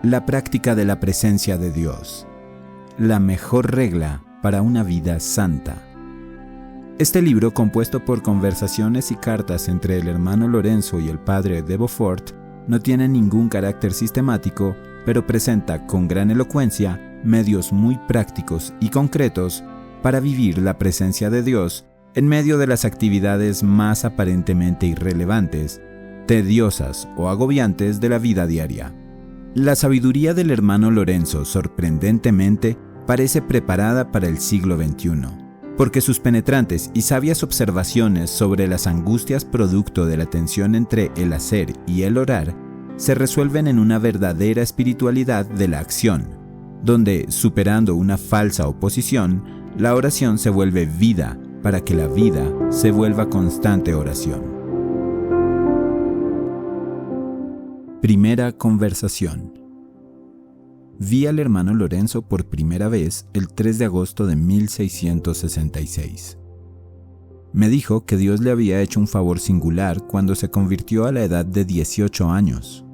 La práctica de la presencia de Dios. La mejor regla para una vida santa. Este libro, compuesto por conversaciones y cartas entre el hermano Lorenzo y el padre de Beaufort, no tiene ningún carácter sistemático, pero presenta con gran elocuencia medios muy prácticos y concretos para vivir la presencia de Dios en medio de las actividades más aparentemente irrelevantes, tediosas o agobiantes de la vida diaria. La sabiduría del hermano Lorenzo, sorprendentemente, parece preparada para el siglo XXI, porque sus penetrantes y sabias observaciones sobre las angustias producto de la tensión entre el hacer y el orar se resuelven en una verdadera espiritualidad de la acción, donde, superando una falsa oposición, la oración se vuelve vida para que la vida se vuelva constante oración. Primera conversación. Vi al hermano Lorenzo por primera vez el 3 de agosto de 1666. Me dijo que Dios le había hecho un favor singular cuando se convirtió a la edad de 18 años.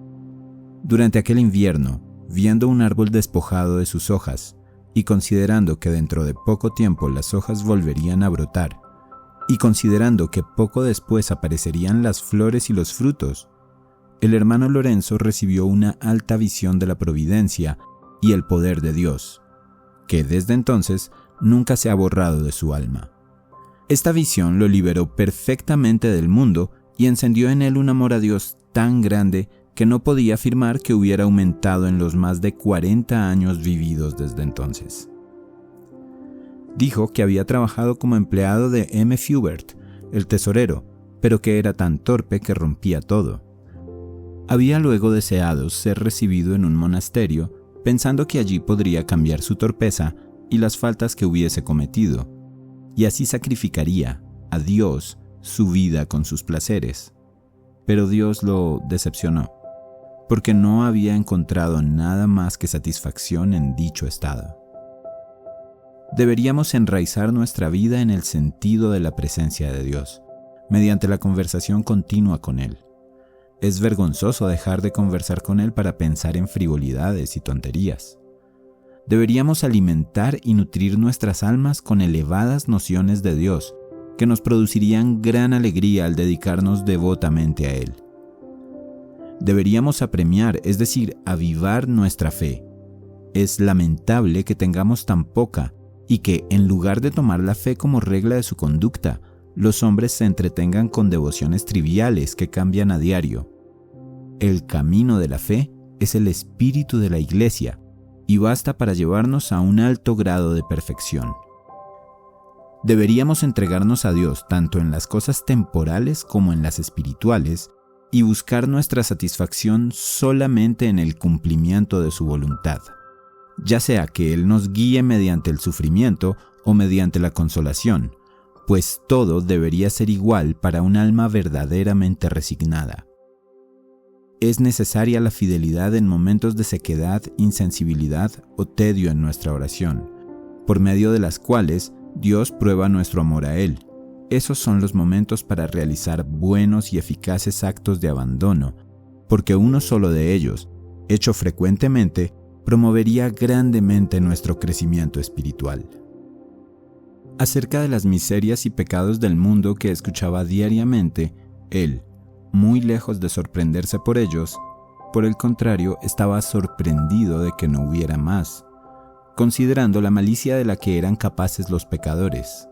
Durante aquel invierno, viendo un árbol despojado de sus hojas y considerando que dentro de poco tiempo las hojas volverían a brotar, y considerando que poco después aparecerían las flores y los frutos, el hermano Lorenzo recibió una alta visión de la providencia y el poder de Dios, que desde entonces nunca se ha borrado de su alma. Esta visión lo liberó perfectamente del mundo y encendió en él un amor a Dios tan grande que no podía afirmar que hubiera aumentado en los más de 40 años vividos desde entonces. Dijo que había trabajado como empleado de M. Fubert, el tesorero, pero que era tan torpe que rompía todo. Había luego deseado ser recibido en un monasterio, pensando que allí podría cambiar su torpeza y las faltas que hubiese cometido, y así sacrificaría a Dios su vida con sus placeres. Pero Dios lo decepcionó, porque no había encontrado nada más que satisfacción en dicho estado. Deberíamos enraizar nuestra vida en el sentido de la presencia de Dios, mediante la conversación continua con Él. Es vergonzoso dejar de conversar con Él para pensar en frivolidades y tonterías. Deberíamos alimentar y nutrir nuestras almas con elevadas nociones de Dios, que nos producirían gran alegría al dedicarnos devotamente a Él. Deberíamos apremiar, es decir, avivar nuestra fe. Es lamentable que tengamos tan poca y que, en lugar de tomar la fe como regla de su conducta, los hombres se entretengan con devociones triviales que cambian a diario. El camino de la fe es el espíritu de la Iglesia y basta para llevarnos a un alto grado de perfección. Deberíamos entregarnos a Dios tanto en las cosas temporales como en las espirituales y buscar nuestra satisfacción solamente en el cumplimiento de su voluntad, ya sea que Él nos guíe mediante el sufrimiento o mediante la consolación, pues todo debería ser igual para un alma verdaderamente resignada. Es necesaria la fidelidad en momentos de sequedad, insensibilidad o tedio en nuestra oración, por medio de las cuales Dios prueba nuestro amor a Él. Esos son los momentos para realizar buenos y eficaces actos de abandono, porque uno solo de ellos, hecho frecuentemente, promovería grandemente nuestro crecimiento espiritual. Acerca de las miserias y pecados del mundo que escuchaba diariamente, él, muy lejos de sorprenderse por ellos, por el contrario, estaba sorprendido de que no hubiera más, considerando la malicia de la que eran capaces los pecadores.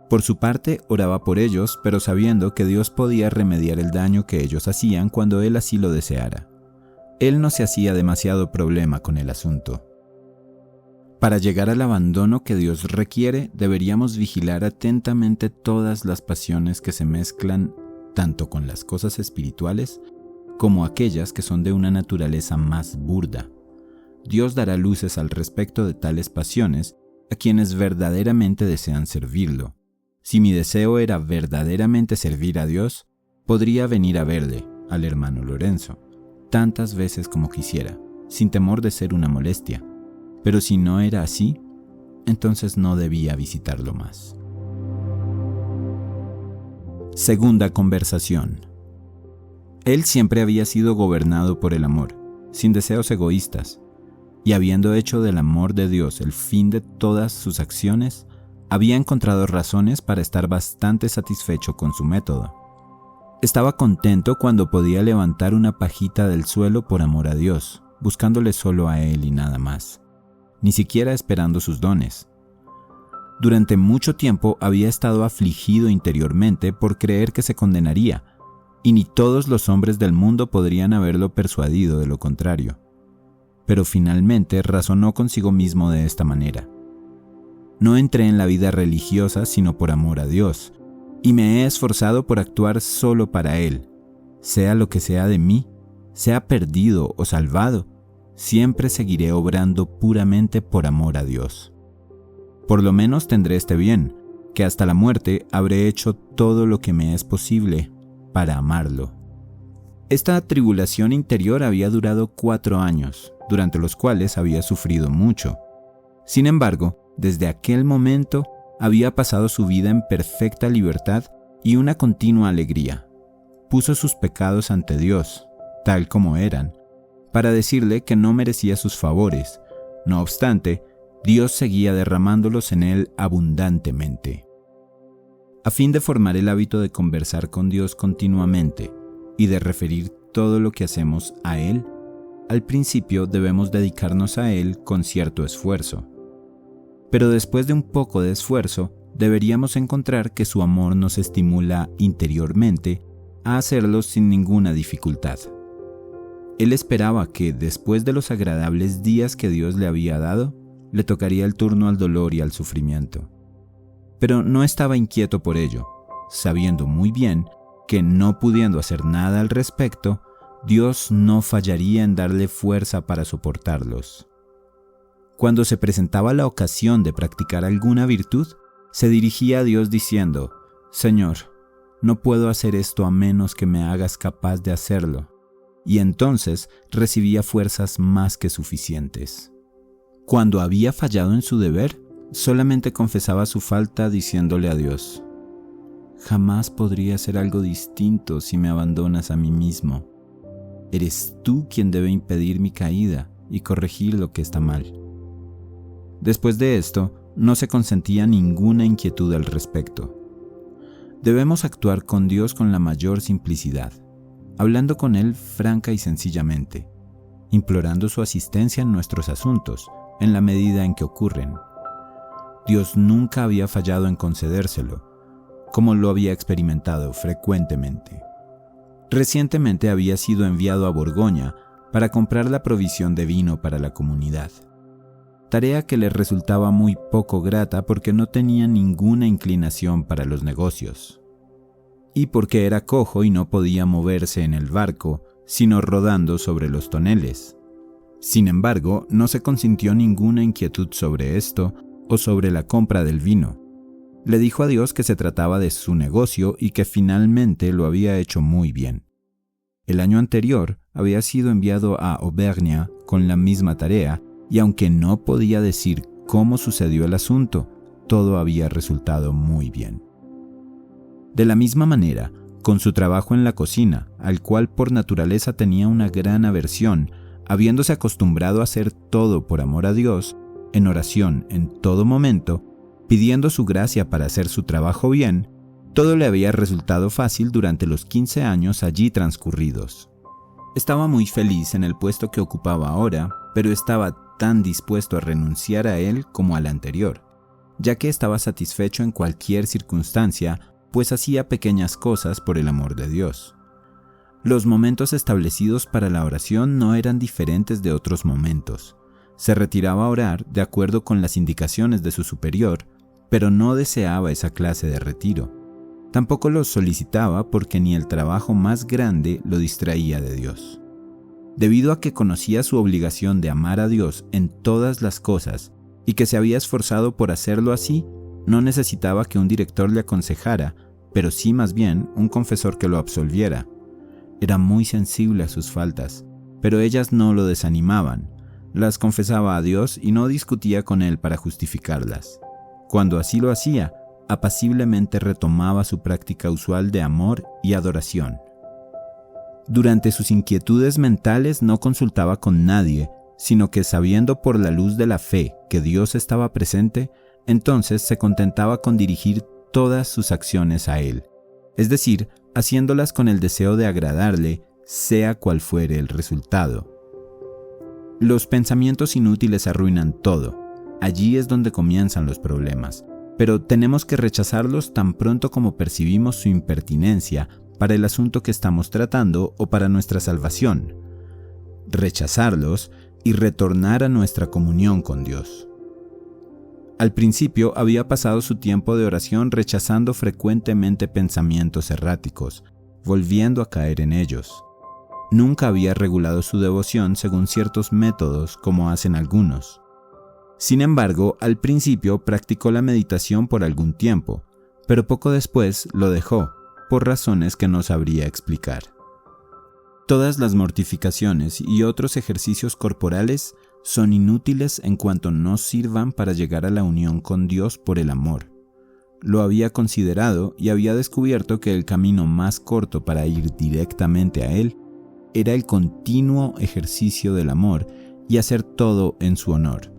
Por su parte, oraba por ellos, pero sabiendo que Dios podía remediar el daño que ellos hacían cuando Él así lo deseara. Él no se hacía demasiado problema con el asunto. Para llegar al abandono que Dios requiere, deberíamos vigilar atentamente todas las pasiones que se mezclan tanto con las cosas espirituales como aquellas que son de una naturaleza más burda. Dios dará luces al respecto de tales pasiones a quienes verdaderamente desean servirlo. Si mi deseo era verdaderamente servir a Dios, podría venir a verle, al hermano Lorenzo, tantas veces como quisiera, sin temor de ser una molestia. Pero si no era así, entonces no debía visitarlo más. Segunda conversación. Él siempre había sido gobernado por el amor, sin deseos egoístas, y habiendo hecho del amor de Dios el fin de todas sus acciones, había encontrado razones para estar bastante satisfecho con su método. Estaba contento cuando podía levantar una pajita del suelo por amor a Dios, buscándole solo a Él y nada más, ni siquiera esperando sus dones. Durante mucho tiempo había estado afligido interiormente por creer que se condenaría, y ni todos los hombres del mundo podrían haberlo persuadido de lo contrario. Pero finalmente razonó consigo mismo de esta manera: no entré en la vida religiosa sino por amor a Dios, y me he esforzado por actuar solo para Él. Sea lo que sea de mí, sea perdido o salvado, siempre seguiré obrando puramente por amor a Dios. Por lo menos tendré este bien, que hasta la muerte habré hecho todo lo que me es posible para amarlo. Esta tribulación interior había durado 4 años, durante los cuales había sufrido mucho. Sin embargo, desde aquel momento había pasado su vida en perfecta libertad y una continua alegría. Puso sus pecados ante Dios, tal como eran, para decirle que no merecía sus favores. No obstante, Dios seguía derramándolos en él abundantemente. A fin de formar el hábito de conversar con Dios continuamente y de referir todo lo que hacemos a Él, al principio debemos dedicarnos a Él con cierto esfuerzo. Pero después de un poco de esfuerzo, deberíamos encontrar que su amor nos estimula interiormente a hacerlo sin ninguna dificultad. Él esperaba que, después de los agradables días que Dios le había dado, le tocaría el turno al dolor y al sufrimiento. Pero no estaba inquieto por ello, sabiendo muy bien que, no pudiendo hacer nada al respecto, Dios no fallaría en darle fuerza para soportarlos. Cuando se presentaba la ocasión de practicar alguna virtud, se dirigía a Dios diciendo: «Señor, no puedo hacer esto a menos que me hagas capaz de hacerlo», y entonces recibía fuerzas más que suficientes. Cuando había fallado en su deber, solamente confesaba su falta diciéndole a Dios: «Jamás podría hacer algo distinto si me abandonas a mí mismo. Eres tú quien debe impedir mi caída y corregir lo que está mal». Después de esto, no se consentía ninguna inquietud al respecto. Debemos actuar con Dios con la mayor simplicidad, hablando con Él franca y sencillamente, implorando su asistencia en nuestros asuntos, en la medida en que ocurren. Dios nunca había fallado en concedérselo, como lo había experimentado frecuentemente. Recientemente había sido enviado a Borgoña para comprar la provisión de vino para la comunidad, tarea que le resultaba muy poco grata porque no tenía ninguna inclinación para los negocios, y porque era cojo y no podía moverse en el barco, sino rodando sobre los toneles. Sin embargo, no se consintió ninguna inquietud sobre esto o sobre la compra del vino. Le dijo a Dios que se trataba de su negocio y que finalmente lo había hecho muy bien. El año anterior había sido enviado a Auvernia con la misma tarea, y aunque no podía decir cómo sucedió el asunto, todo había resultado muy bien. De la misma manera, con su trabajo en la cocina, al cual por naturaleza tenía una gran aversión, habiéndose acostumbrado a hacer todo por amor a Dios, en oración en todo momento, pidiendo su gracia para hacer su trabajo bien, todo le había resultado fácil durante los 15 años allí transcurridos. Estaba muy feliz en el puesto que ocupaba ahora, pero estaba tan dispuesto a renunciar a él como al anterior, ya que estaba satisfecho en cualquier circunstancia, pues hacía pequeñas cosas por el amor de Dios. Los momentos establecidos para la oración no eran diferentes de otros momentos. Se retiraba a orar de acuerdo con las indicaciones de su superior, pero no deseaba esa clase de retiro. Tampoco lo solicitaba porque ni el trabajo más grande lo distraía de Dios. Debido a que conocía su obligación de amar a Dios en todas las cosas y que se había esforzado por hacerlo así, no necesitaba que un director le aconsejara, pero sí más bien un confesor que lo absolviera. Era muy sensible a sus faltas, pero ellas no lo desanimaban. Las confesaba a Dios y no discutía con él para justificarlas. Cuando así lo hacía, apaciblemente retomaba su práctica usual de amor y adoración. Durante sus inquietudes mentales no consultaba con nadie, sino que sabiendo por la luz de la fe que Dios estaba presente, entonces se contentaba con dirigir todas sus acciones a Él, es decir, haciéndolas con el deseo de agradarle, sea cual fuere el resultado. Los pensamientos inútiles arruinan todo. Allí es donde comienzan los problemas, pero tenemos que rechazarlos tan pronto como percibimos su impertinencia para el asunto que estamos tratando o para nuestra salvación. Rechazarlos y retornar a nuestra comunión con Dios. Al principio había pasado su tiempo de oración rechazando frecuentemente pensamientos erráticos, volviendo a caer en ellos. Nunca había regulado su devoción según ciertos métodos como hacen algunos. Sin embargo, al principio practicó la meditación por algún tiempo, pero poco después lo dejó, por razones que no sabría explicar. Todas las mortificaciones y otros ejercicios corporales son inútiles en cuanto no sirvan para llegar a la unión con Dios por el amor. Lo había considerado y había descubierto que el camino más corto para ir directamente a Él era el continuo ejercicio del amor y hacer todo en su honor.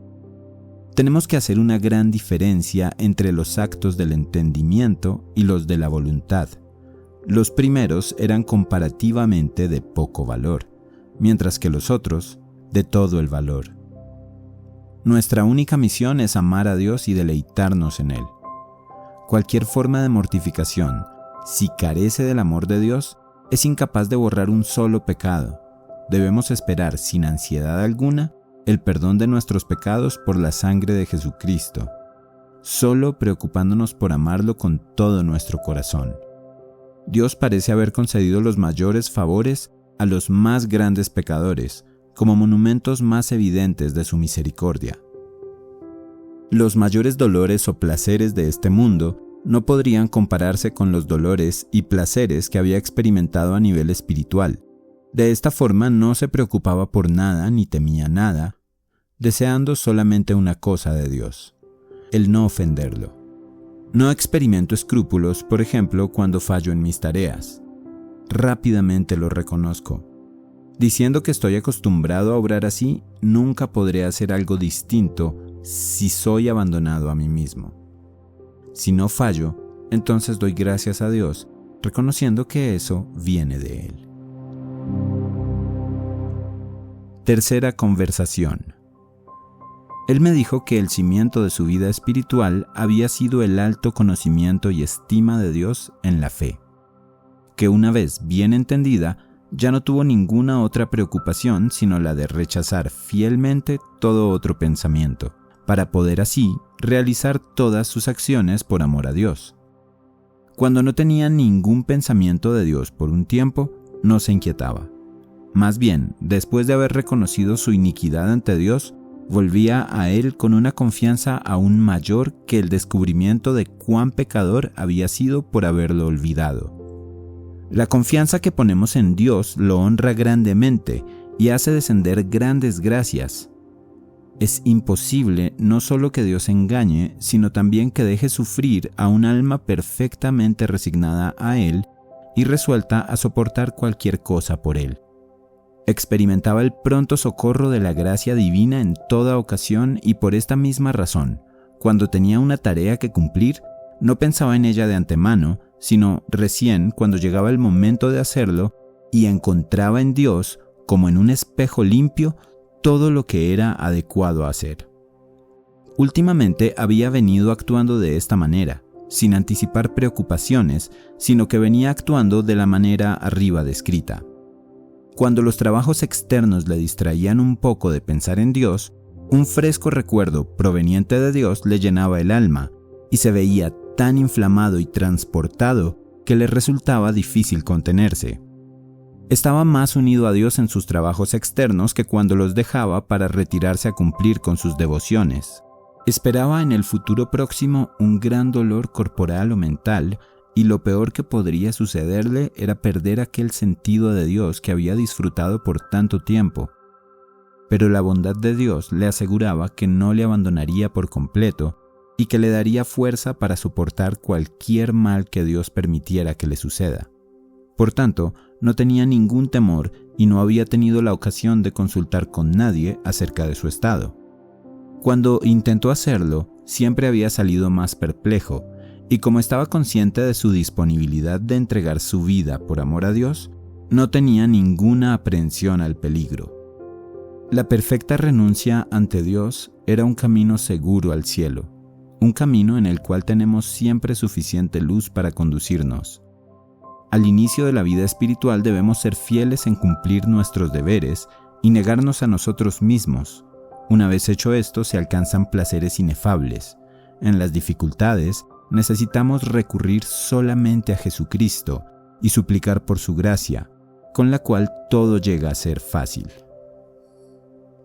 Tenemos que hacer una gran diferencia entre los actos del entendimiento y los de la voluntad. Los primeros eran comparativamente de poco valor, mientras que los otros de todo el valor. Nuestra única misión es amar a Dios y deleitarnos en Él. Cualquier forma de mortificación, si carece del amor de Dios, es incapaz de borrar un solo pecado. Debemos esperar sin ansiedad alguna el perdón de nuestros pecados por la sangre de Jesucristo, solo preocupándonos por amarlo con todo nuestro corazón. Dios parece haber concedido los mayores favores a los más grandes pecadores, como monumentos más evidentes de su misericordia. Los mayores dolores o placeres de este mundo no podrían compararse con los dolores y placeres que había experimentado a nivel espiritual. De esta forma no se preocupaba por nada ni temía nada, deseando solamente una cosa de Dios, el no ofenderlo. No experimento escrúpulos, por ejemplo, cuando fallo en mis tareas. Rápidamente lo reconozco. Diciendo que estoy acostumbrado a obrar así, nunca podré hacer algo distinto si soy abandonado a mí mismo. Si no fallo, entonces doy gracias a Dios, reconociendo que eso viene de Él. Tercera conversación. Él me dijo que el cimiento de su vida espiritual había sido el alto conocimiento y estima de Dios en la fe, que una vez bien entendida, ya no tuvo ninguna otra preocupación sino la de rechazar fielmente todo otro pensamiento, para poder así realizar todas sus acciones por amor a Dios. Cuando no tenía ningún pensamiento de Dios por un tiempo, no se inquietaba. Más bien, después de haber reconocido su iniquidad ante Dios, volvía a Él con una confianza aún mayor que el descubrimiento de cuán pecador había sido por haberlo olvidado. La confianza que ponemos en Dios lo honra grandemente y hace descender grandes gracias. Es imposible no solo que Dios engañe, sino también que deje sufrir a un alma perfectamente resignada a Él y resuelta a soportar cualquier cosa por Él. Experimentaba el pronto socorro de la gracia divina en toda ocasión y por esta misma razón, cuando tenía una tarea que cumplir, no pensaba en ella de antemano, sino recién cuando llegaba el momento de hacerlo y encontraba en Dios, como en un espejo limpio, todo lo que era adecuado a hacer. Últimamente había venido actuando de esta manera, sin anticipar preocupaciones, sino que venía actuando de la manera arriba descrita. Cuando los trabajos externos le distraían un poco de pensar en Dios, un fresco recuerdo proveniente de Dios le llenaba el alma y se veía tan inflamado y transportado que le resultaba difícil contenerse. Estaba más unido a Dios en sus trabajos externos que cuando los dejaba para retirarse a cumplir con sus devociones. Esperaba en el futuro próximo un gran dolor corporal o mental, y lo peor que podría sucederle era perder aquel sentido de Dios que había disfrutado por tanto tiempo. Pero la bondad de Dios le aseguraba que no le abandonaría por completo y que le daría fuerza para soportar cualquier mal que Dios permitiera que le suceda. Por tanto, no tenía ningún temor y no había tenido la ocasión de consultar con nadie acerca de su estado. Cuando intentó hacerlo, siempre había salido más perplejo, y como estaba consciente de su disponibilidad de entregar su vida por amor a Dios, no tenía ninguna aprehensión al peligro. La perfecta renuncia ante Dios era un camino seguro al cielo, un camino en el cual tenemos siempre suficiente luz para conducirnos. Al inicio de la vida espiritual debemos ser fieles en cumplir nuestros deberes y negarnos a nosotros mismos. Una vez hecho esto, se alcanzan placeres inefables. En las dificultades, necesitamos recurrir solamente a Jesucristo y suplicar por su gracia, con la cual todo llega a ser fácil.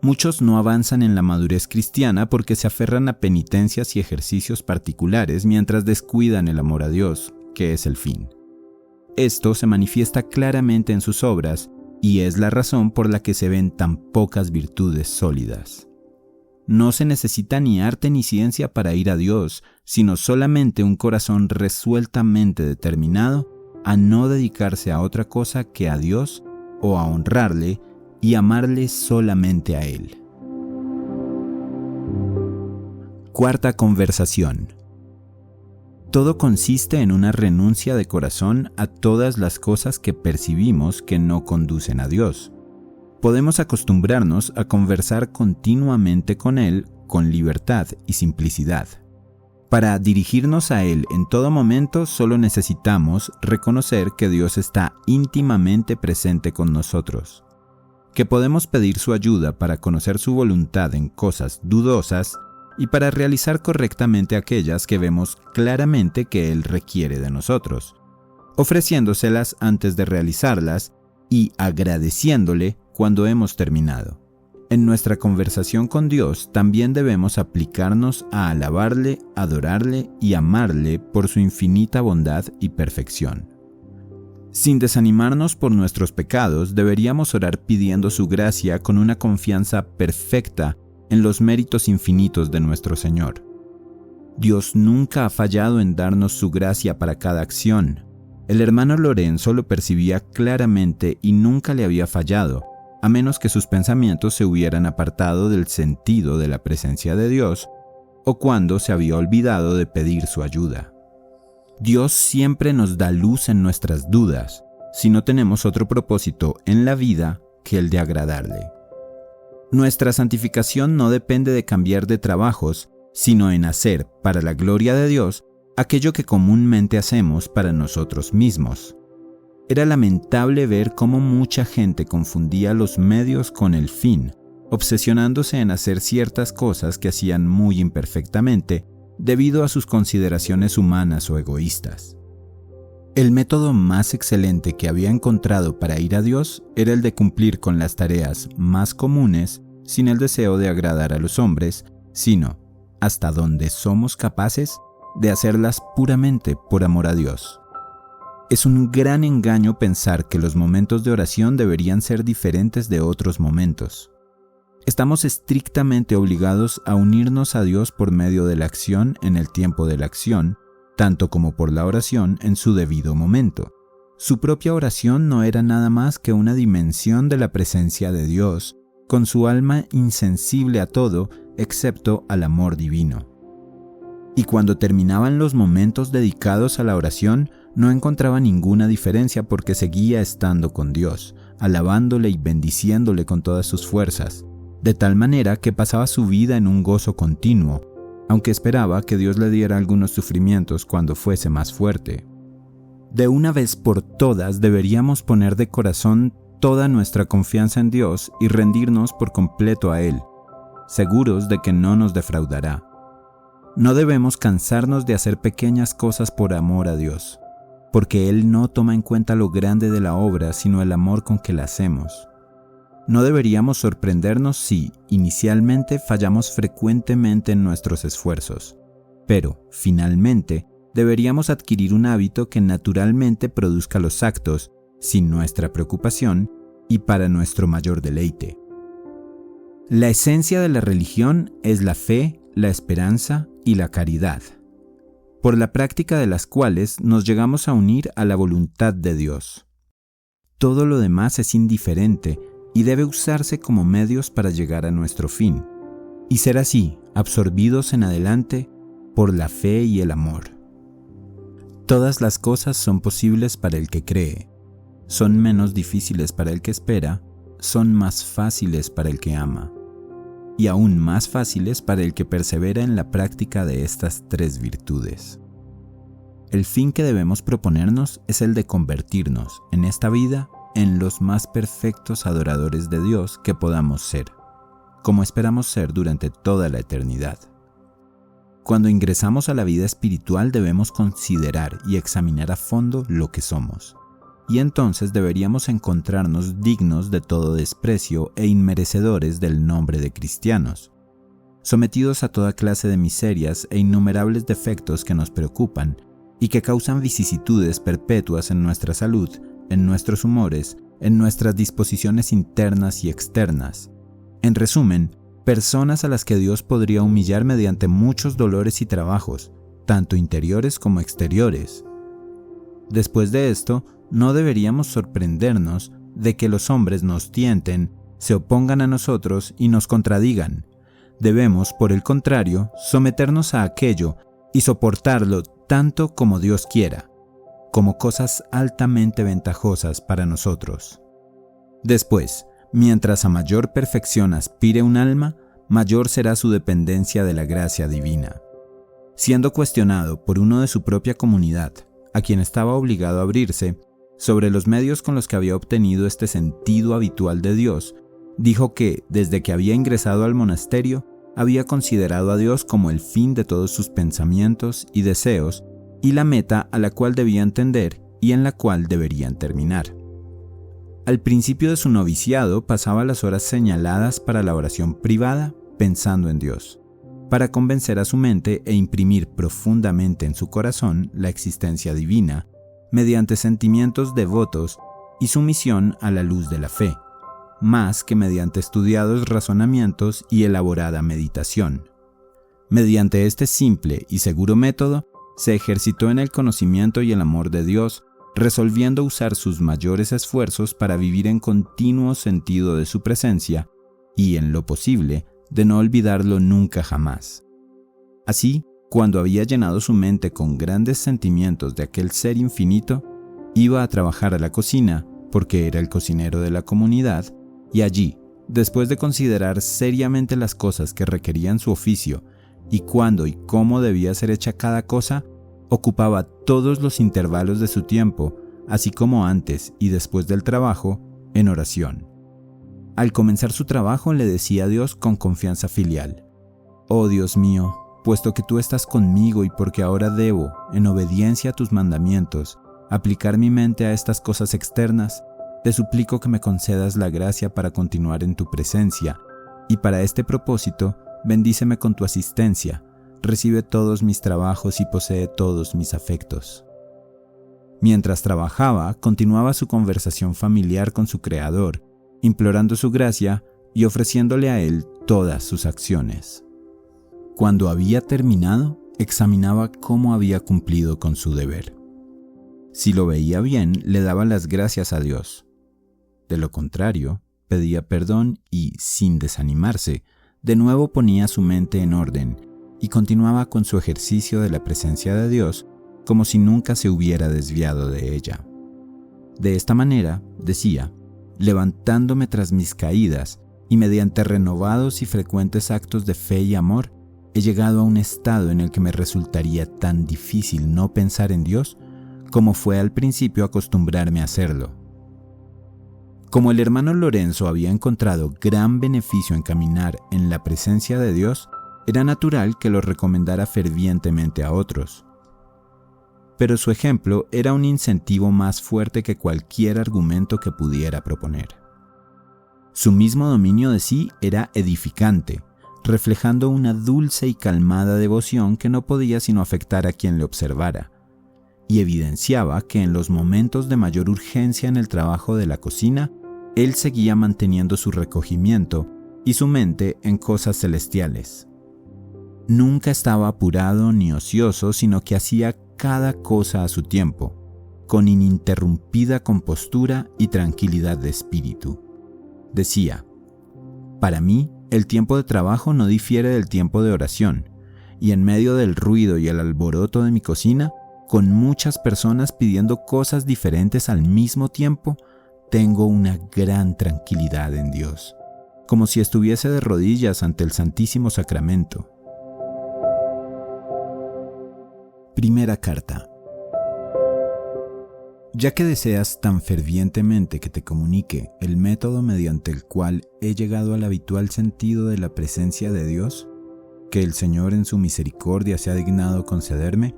Muchos no avanzan en la madurez cristiana porque se aferran a penitencias y ejercicios particulares mientras descuidan el amor a Dios, que es el fin. Esto se manifiesta claramente en sus obras y es la razón por la que se ven tan pocas virtudes sólidas. No se necesita ni arte ni ciencia para ir a Dios, sino solamente un corazón resueltamente determinado a no dedicarse a otra cosa que a Dios o a honrarle y amarle solamente a Él. Cuarta conversación. Todo consiste en una renuncia de corazón a todas las cosas que percibimos que no conducen a Dios. Podemos acostumbrarnos a conversar continuamente con Él con libertad y simplicidad. Para dirigirnos a Él en todo momento solo necesitamos reconocer que Dios está íntimamente presente con nosotros, que podemos pedir su ayuda para conocer su voluntad en cosas dudosas y para realizar correctamente aquellas que vemos claramente que Él requiere de nosotros, ofreciéndoselas antes de realizarlas y agradeciéndole cuando hemos terminado. En nuestra conversación con Dios también debemos aplicarnos a alabarle, adorarle y amarle por su infinita bondad y perfección. Sin desanimarnos por nuestros pecados, deberíamos orar pidiendo su gracia con una confianza perfecta en los méritos infinitos de nuestro Señor. Dios nunca ha fallado en darnos su gracia para cada acción. El hermano Lorenzo lo percibía claramente y nunca le había fallado, a menos que sus pensamientos se hubieran apartado del sentido de la presencia de Dios o cuando se había olvidado de pedir su ayuda. Dios siempre nos da luz en nuestras dudas, si no tenemos otro propósito en la vida que el de agradarle. Nuestra santificación no depende de cambiar de trabajos, sino en hacer, para la gloria de Dios, aquello que comúnmente hacemos para nosotros mismos. Era lamentable ver cómo mucha gente confundía los medios con el fin, obsesionándose en hacer ciertas cosas que hacían muy imperfectamente debido a sus consideraciones humanas o egoístas. El método más excelente que había encontrado para ir a Dios era el de cumplir con las tareas más comunes sin el deseo de agradar a los hombres, sino, hasta donde somos capaces, de hacerlas puramente por amor a Dios. Es un gran engaño pensar que los momentos de oración deberían ser diferentes de otros momentos. Estamos estrictamente obligados a unirnos a Dios por medio de la acción en el tiempo de la acción, tanto como por la oración en su debido momento. Su propia oración no era nada más que una dimensión de la presencia de Dios, con su alma insensible a todo excepto al amor divino. Y cuando terminaban los momentos dedicados a la oración, no encontraba ninguna diferencia porque seguía estando con Dios, alabándole y bendiciéndole con todas sus fuerzas, de tal manera que pasaba su vida en un gozo continuo, aunque esperaba que Dios le diera algunos sufrimientos cuando fuese más fuerte. De una vez por todas deberíamos poner de corazón toda nuestra confianza en Dios y rendirnos por completo a Él, seguros de que no nos defraudará. No debemos cansarnos de hacer pequeñas cosas por amor a Dios, porque Él no toma en cuenta lo grande de la obra, sino el amor con que la hacemos. No deberíamos sorprendernos si, inicialmente, fallamos frecuentemente en nuestros esfuerzos, pero, finalmente, deberíamos adquirir un hábito que naturalmente produzca los actos, sin nuestra preocupación y para nuestro mayor deleite. La esencia de la religión es la fe, la esperanza y la caridad, por la práctica de las cuales nos llegamos a unir a la voluntad de Dios. Todo lo demás es indiferente y debe usarse como medios para llegar a nuestro fin, y ser así absorbidos en adelante por la fe y el amor. Todas las cosas son posibles para el que cree, son menos difíciles para el que espera, son más fáciles para el que ama, y aún más fáciles para el que persevera en la práctica de estas 3 virtudes. El fin que debemos proponernos es el de convertirnos en esta vida en los más perfectos adoradores de Dios que podamos ser, como esperamos ser durante toda la eternidad. Cuando ingresamos a la vida espiritual debemos considerar y examinar a fondo lo que somos, y entonces deberíamos encontrarnos dignos de todo desprecio e inmerecedores del nombre de cristianos, sometidos a toda clase de miserias e innumerables defectos que nos preocupan y que causan vicisitudes perpetuas en nuestra salud, en nuestros humores, en nuestras disposiciones internas y externas. En resumen, personas a las que Dios podría humillar mediante muchos dolores y trabajos, tanto interiores como exteriores. Después de esto, no deberíamos sorprendernos de que los hombres nos tienten, se opongan a nosotros y nos contradigan. Debemos, por el contrario, someternos a aquello y soportarlo tanto como Dios quiera, como cosas altamente ventajosas para nosotros. Después, mientras a mayor perfección aspire un alma, mayor será su dependencia de la gracia divina. Siendo cuestionado por uno de su propia comunidad, a quien estaba obligado a abrirse, sobre los medios con los que había obtenido este sentido habitual de Dios, dijo que, desde que había ingresado al monasterio, había considerado a Dios como el fin de todos sus pensamientos y deseos y la meta a la cual debían tender y en la cual deberían terminar. Al principio de su noviciado pasaba las horas señaladas para la oración privada pensando en Dios, para convencer a su mente e imprimir profundamente en su corazón la existencia divina mediante sentimientos devotos y sumisión a la luz de la fe, más que mediante estudiados razonamientos y elaborada meditación. Mediante este simple y seguro método, se ejercitó en el conocimiento y el amor de Dios, resolviendo usar sus mayores esfuerzos para vivir en continuo sentido de su presencia y, en lo posible, de no olvidarlo nunca jamás. Así, cuando había llenado su mente con grandes sentimientos de aquel ser infinito, iba a trabajar a la cocina, porque era el cocinero de la comunidad, y allí, después de considerar seriamente las cosas que requerían su oficio y cuándo y cómo debía ser hecha cada cosa, ocupaba todos los intervalos de su tiempo, así como antes y después del trabajo, en oración. Al comenzar su trabajo le decía a Dios con confianza filial: «Oh Dios mío, puesto que tú estás conmigo y porque ahora debo, en obediencia a tus mandamientos, aplicar mi mente a estas cosas externas, te suplico que me concedas la gracia para continuar en tu presencia, y para este propósito, bendíceme con tu asistencia, recibe todos mis trabajos y posee todos mis afectos». Mientras trabajaba, continuaba su conversación familiar con su Creador, implorando su gracia y ofreciéndole a Él todas sus acciones. Cuando había terminado, examinaba cómo había cumplido con su deber. Si lo veía bien, le daba las gracias a Dios. De lo contrario, pedía perdón y, sin desanimarse, de nuevo ponía su mente en orden y continuaba con su ejercicio de la presencia de Dios como si nunca se hubiera desviado de ella. De esta manera, decía, levantándome tras mis caídas y mediante renovados y frecuentes actos de fe y amor, he llegado a un estado en el que me resultaría tan difícil no pensar en Dios como fue al principio acostumbrarme a hacerlo. Como el hermano Lorenzo había encontrado gran beneficio en caminar en la presencia de Dios, era natural que lo recomendara fervientemente a otros. Pero su ejemplo era un incentivo más fuerte que cualquier argumento que pudiera proponer. Su mismo dominio de sí era edificante, reflejando una dulce y calmada devoción que no podía sino afectar a quien le observara, y evidenciaba que en los momentos de mayor urgencia en el trabajo de la cocina, él seguía manteniendo su recogimiento y su mente en cosas celestiales. Nunca estaba apurado ni ocioso, sino que hacía cada cosa a su tiempo, con ininterrumpida compostura y tranquilidad de espíritu. Decía: para mí, el tiempo de trabajo no difiere del tiempo de oración, y en medio del ruido y el alboroto de mi cocina, con muchas personas pidiendo cosas diferentes al mismo tiempo, tengo una gran tranquilidad en Dios, como si estuviese de rodillas ante el Santísimo Sacramento. Primera carta. Ya que deseas tan fervientemente que te comunique el método mediante el cual he llegado al habitual sentido de la presencia de Dios, que el Señor en su misericordia se ha dignado concederme,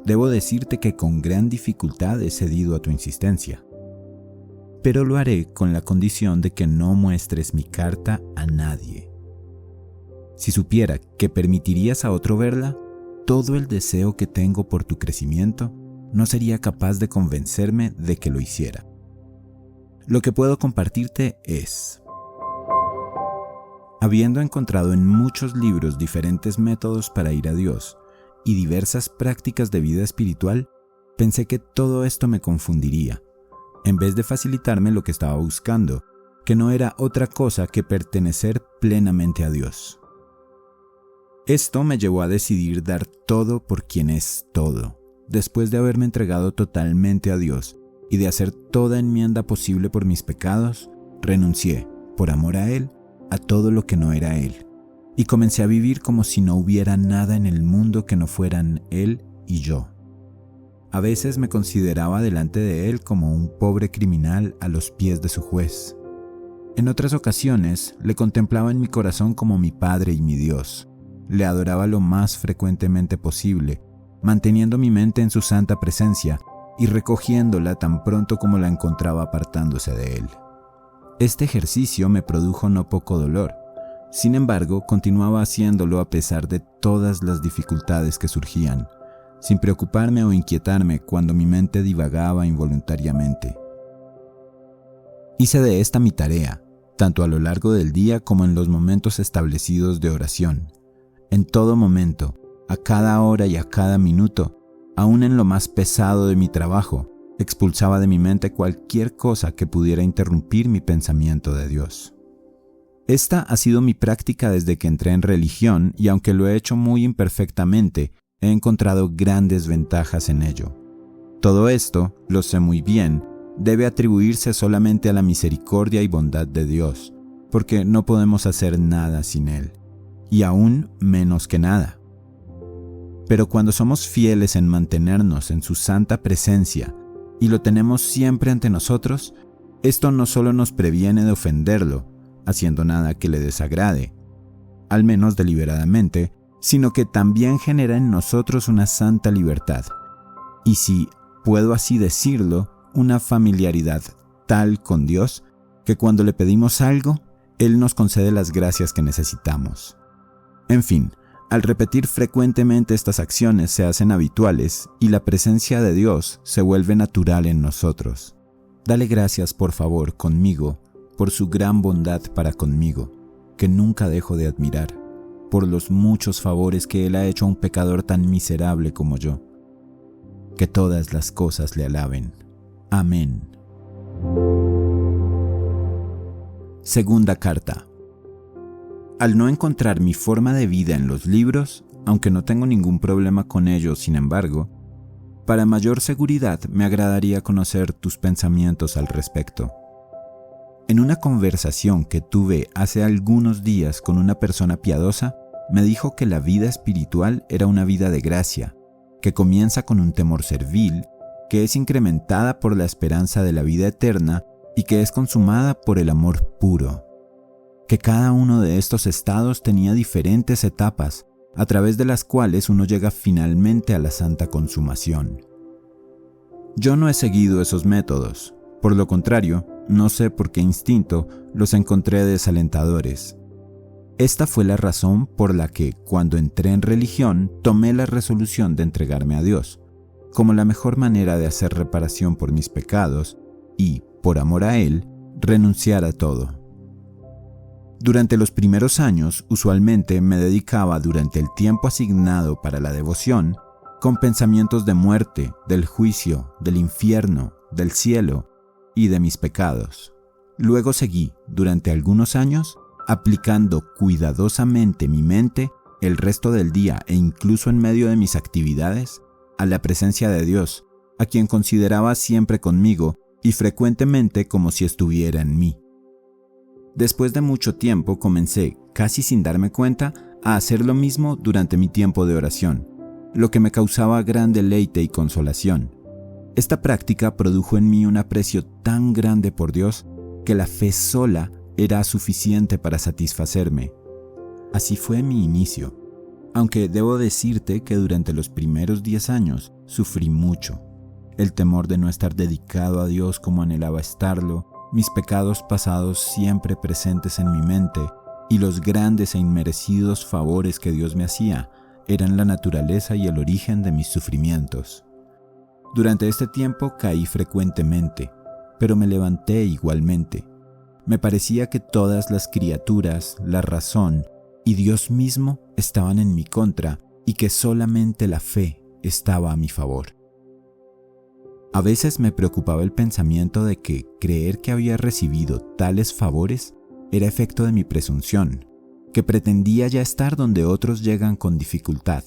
debo decirte que con gran dificultad he cedido a tu insistencia. Pero lo haré con la condición de que no muestres mi carta a nadie. Si supiera que permitirías a otro verla, todo el deseo que tengo por tu crecimiento no sería capaz de convencerme de que lo hiciera. Lo que puedo compartirte es: habiendo encontrado en muchos libros diferentes métodos para ir a Dios y diversas prácticas de vida espiritual, pensé que todo esto me confundiría, en vez de facilitarme lo que estaba buscando, que no era otra cosa que pertenecer plenamente a Dios. Esto me llevó a decidir dar todo por quien es todo, después de haberme entregado totalmente a Dios y de hacer toda enmienda posible por mis pecados. Renuncié, por amor a Él, a todo lo que no era Él, y comencé a vivir como si no hubiera nada en el mundo que no fueran Él y yo. A veces me consideraba delante de Él como un pobre criminal a los pies de su juez. En otras ocasiones le contemplaba en mi corazón como mi Padre y mi Dios. Le adoraba lo más frecuentemente posible, manteniendo mi mente en su santa presencia y recogiéndola tan pronto como la encontraba apartándose de Él. Este ejercicio me produjo no poco dolor. Sin embargo, continuaba haciéndolo a pesar de todas las dificultades que surgían, sin preocuparme o inquietarme cuando mi mente divagaba involuntariamente. Hice de esta mi tarea, tanto a lo largo del día como en los momentos establecidos de oración. En todo momento, a cada hora y a cada minuto, aún en lo más pesado de mi trabajo, expulsaba de mi mente cualquier cosa que pudiera interrumpir mi pensamiento de Dios. Esta ha sido mi práctica desde que entré en religión, y aunque lo he hecho muy imperfectamente, he encontrado grandes ventajas en ello. Todo esto, lo sé muy bien, debe atribuirse solamente a la misericordia y bondad de Dios, porque no podemos hacer nada sin Él, y aún menos que nada. Pero cuando somos fieles en mantenernos en su santa presencia y lo tenemos siempre ante nosotros, esto no solo nos previene de ofenderlo, haciendo nada que le desagrade, al menos deliberadamente, sino que también genera en nosotros una santa libertad, y si puedo así decirlo, una familiaridad tal con Dios, que cuando le pedimos algo, Él nos concede las gracias que necesitamos. En fin, al repetir frecuentemente estas acciones se hacen habituales y la presencia de Dios se vuelve natural en nosotros. Dale gracias, por favor, conmigo, por su gran bondad para conmigo, que nunca dejo de admirar, por los muchos favores que Él ha hecho a un pecador tan miserable como yo. Que todas las cosas le alaben. Amén. Segunda carta. Al no encontrar mi forma de vida en los libros, aunque no tengo ningún problema con ello, sin embargo, para mayor seguridad me agradaría conocer tus pensamientos al respecto. En una conversación que tuve hace algunos días con una persona piadosa, me dijo que la vida espiritual era una vida de gracia, que comienza con un temor servil, que es incrementada por la esperanza de la vida eterna y que es consumada por el amor puro. Que cada uno de estos estados tenía diferentes etapas, a través de las cuales uno llega finalmente a la santa consumación. Yo no he seguido esos métodos, por lo contrario, no sé por qué instinto los encontré desalentadores. Esta fue la razón por la que, cuando entré en religión, tomé la resolución de entregarme a Dios, como la mejor manera de hacer reparación por mis pecados y, por amor a Él, renunciar a todo. Durante los primeros años, usualmente me dedicaba durante el tiempo asignado para la devoción con pensamientos de muerte, del juicio, del infierno, del cielo y de mis pecados. Luego seguí, durante algunos años, aplicando cuidadosamente mi mente el resto del día e incluso en medio de mis actividades a la presencia de Dios, a quien consideraba siempre conmigo y frecuentemente como si estuviera en mí. Después de mucho tiempo comencé, casi sin darme cuenta, a hacer lo mismo durante mi tiempo de oración, lo que me causaba gran deleite y consolación. Esta práctica produjo en mí un aprecio tan grande por Dios que la fe sola era suficiente para satisfacerme. Así fue mi inicio, aunque debo decirte que durante los primeros 10 años sufrí mucho. El temor de no estar dedicado a Dios como anhelaba estarlo, mis pecados pasados siempre presentes en mi mente y los grandes e inmerecidos favores que Dios me hacía eran la naturaleza y el origen de mis sufrimientos. Durante este tiempo caí frecuentemente, pero me levanté igualmente. Me parecía que todas las criaturas, la razón y Dios mismo estaban en mi contra y que solamente la fe estaba a mi favor. A veces me preocupaba el pensamiento de que creer que había recibido tales favores era efecto de mi presunción, que pretendía ya estar donde otros llegan con dificultad.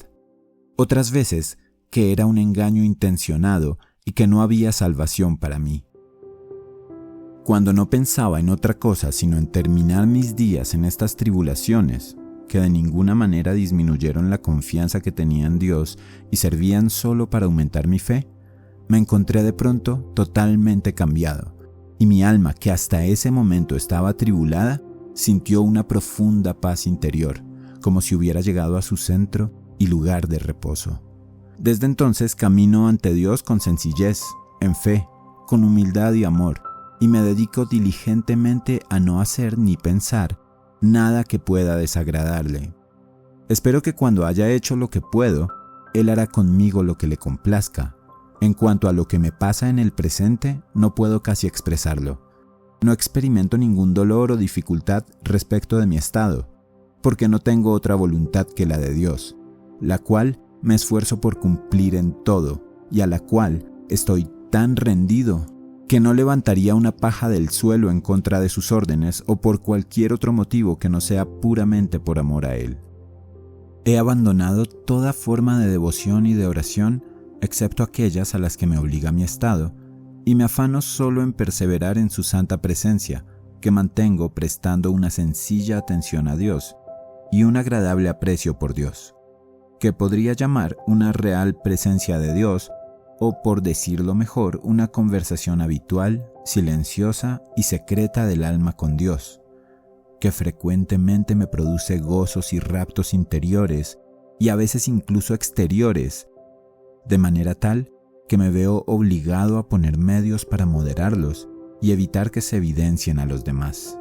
Otras veces que era un engaño intencionado y que no había salvación para mí. Cuando no pensaba en otra cosa sino en terminar mis días en estas tribulaciones, que de ninguna manera disminuyeron la confianza que tenía en Dios y servían solo para aumentar mi fe, me encontré de pronto totalmente cambiado, y mi alma, que hasta ese momento estaba atribulada, sintió una profunda paz interior, como si hubiera llegado a su centro y lugar de reposo. Desde entonces camino ante Dios con sencillez, en fe, con humildad y amor, y me dedico diligentemente a no hacer ni pensar nada que pueda desagradarle. Espero que cuando haya hecho lo que puedo, Él hará conmigo lo que le complazca. En cuanto a lo que me pasa en el presente, no puedo casi expresarlo. No experimento ningún dolor o dificultad respecto de mi estado, porque no tengo otra voluntad que la de Dios, la cual me esfuerzo por cumplir en todo, y a la cual estoy tan rendido que no levantaría una paja del suelo en contra de sus órdenes o por cualquier otro motivo que no sea puramente por amor a Él. He abandonado toda forma de devoción y de oración, excepto aquellas a las que me obliga mi estado, y me afano solo en perseverar en su santa presencia, que mantengo prestando una sencilla atención a Dios y un agradable aprecio por Dios, que podría llamar una real presencia de Dios, o por decirlo mejor, una conversación habitual, silenciosa y secreta del alma con Dios, que frecuentemente me produce gozos y raptos interiores y a veces incluso exteriores, de manera tal que me veo obligado a poner medios para moderarlos y evitar que se evidencien a los demás.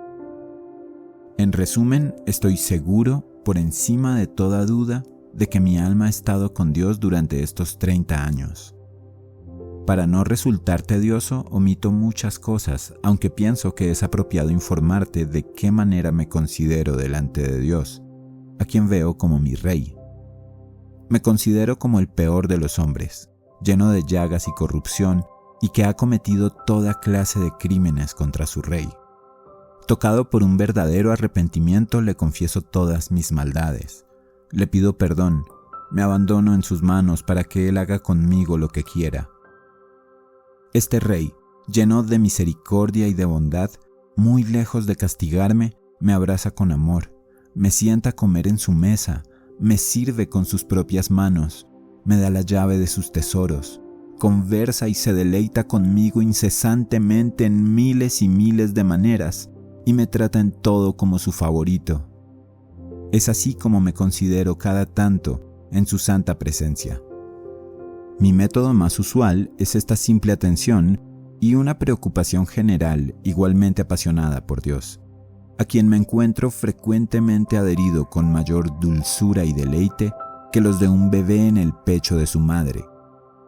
En resumen, estoy seguro, por encima de toda duda, de que mi alma ha estado con Dios durante estos 30 años. Para no resultar tedioso, omito muchas cosas, aunque pienso que es apropiado informarte de qué manera me considero delante de Dios, a quien veo como mi Rey. Me considero como el peor de los hombres, lleno de llagas y corrupción, y que ha cometido toda clase de crímenes contra su Rey. Tocado por un verdadero arrepentimiento, le confieso todas mis maldades. Le pido perdón, me abandono en sus manos para que Él haga conmigo lo que quiera. Este Rey, lleno de misericordia y de bondad, muy lejos de castigarme, me abraza con amor, me sienta a comer en su mesa, me sirve con sus propias manos, me da la llave de sus tesoros, conversa y se deleita conmigo incesantemente en miles y miles de maneras, y me trata en todo como su favorito. Es así como me considero cada tanto en su santa presencia. Mi método más usual es esta simple atención y una preocupación general igualmente apasionada por Dios, a quien me encuentro frecuentemente adherido con mayor dulzura y deleite que los de un bebé en el pecho de su madre.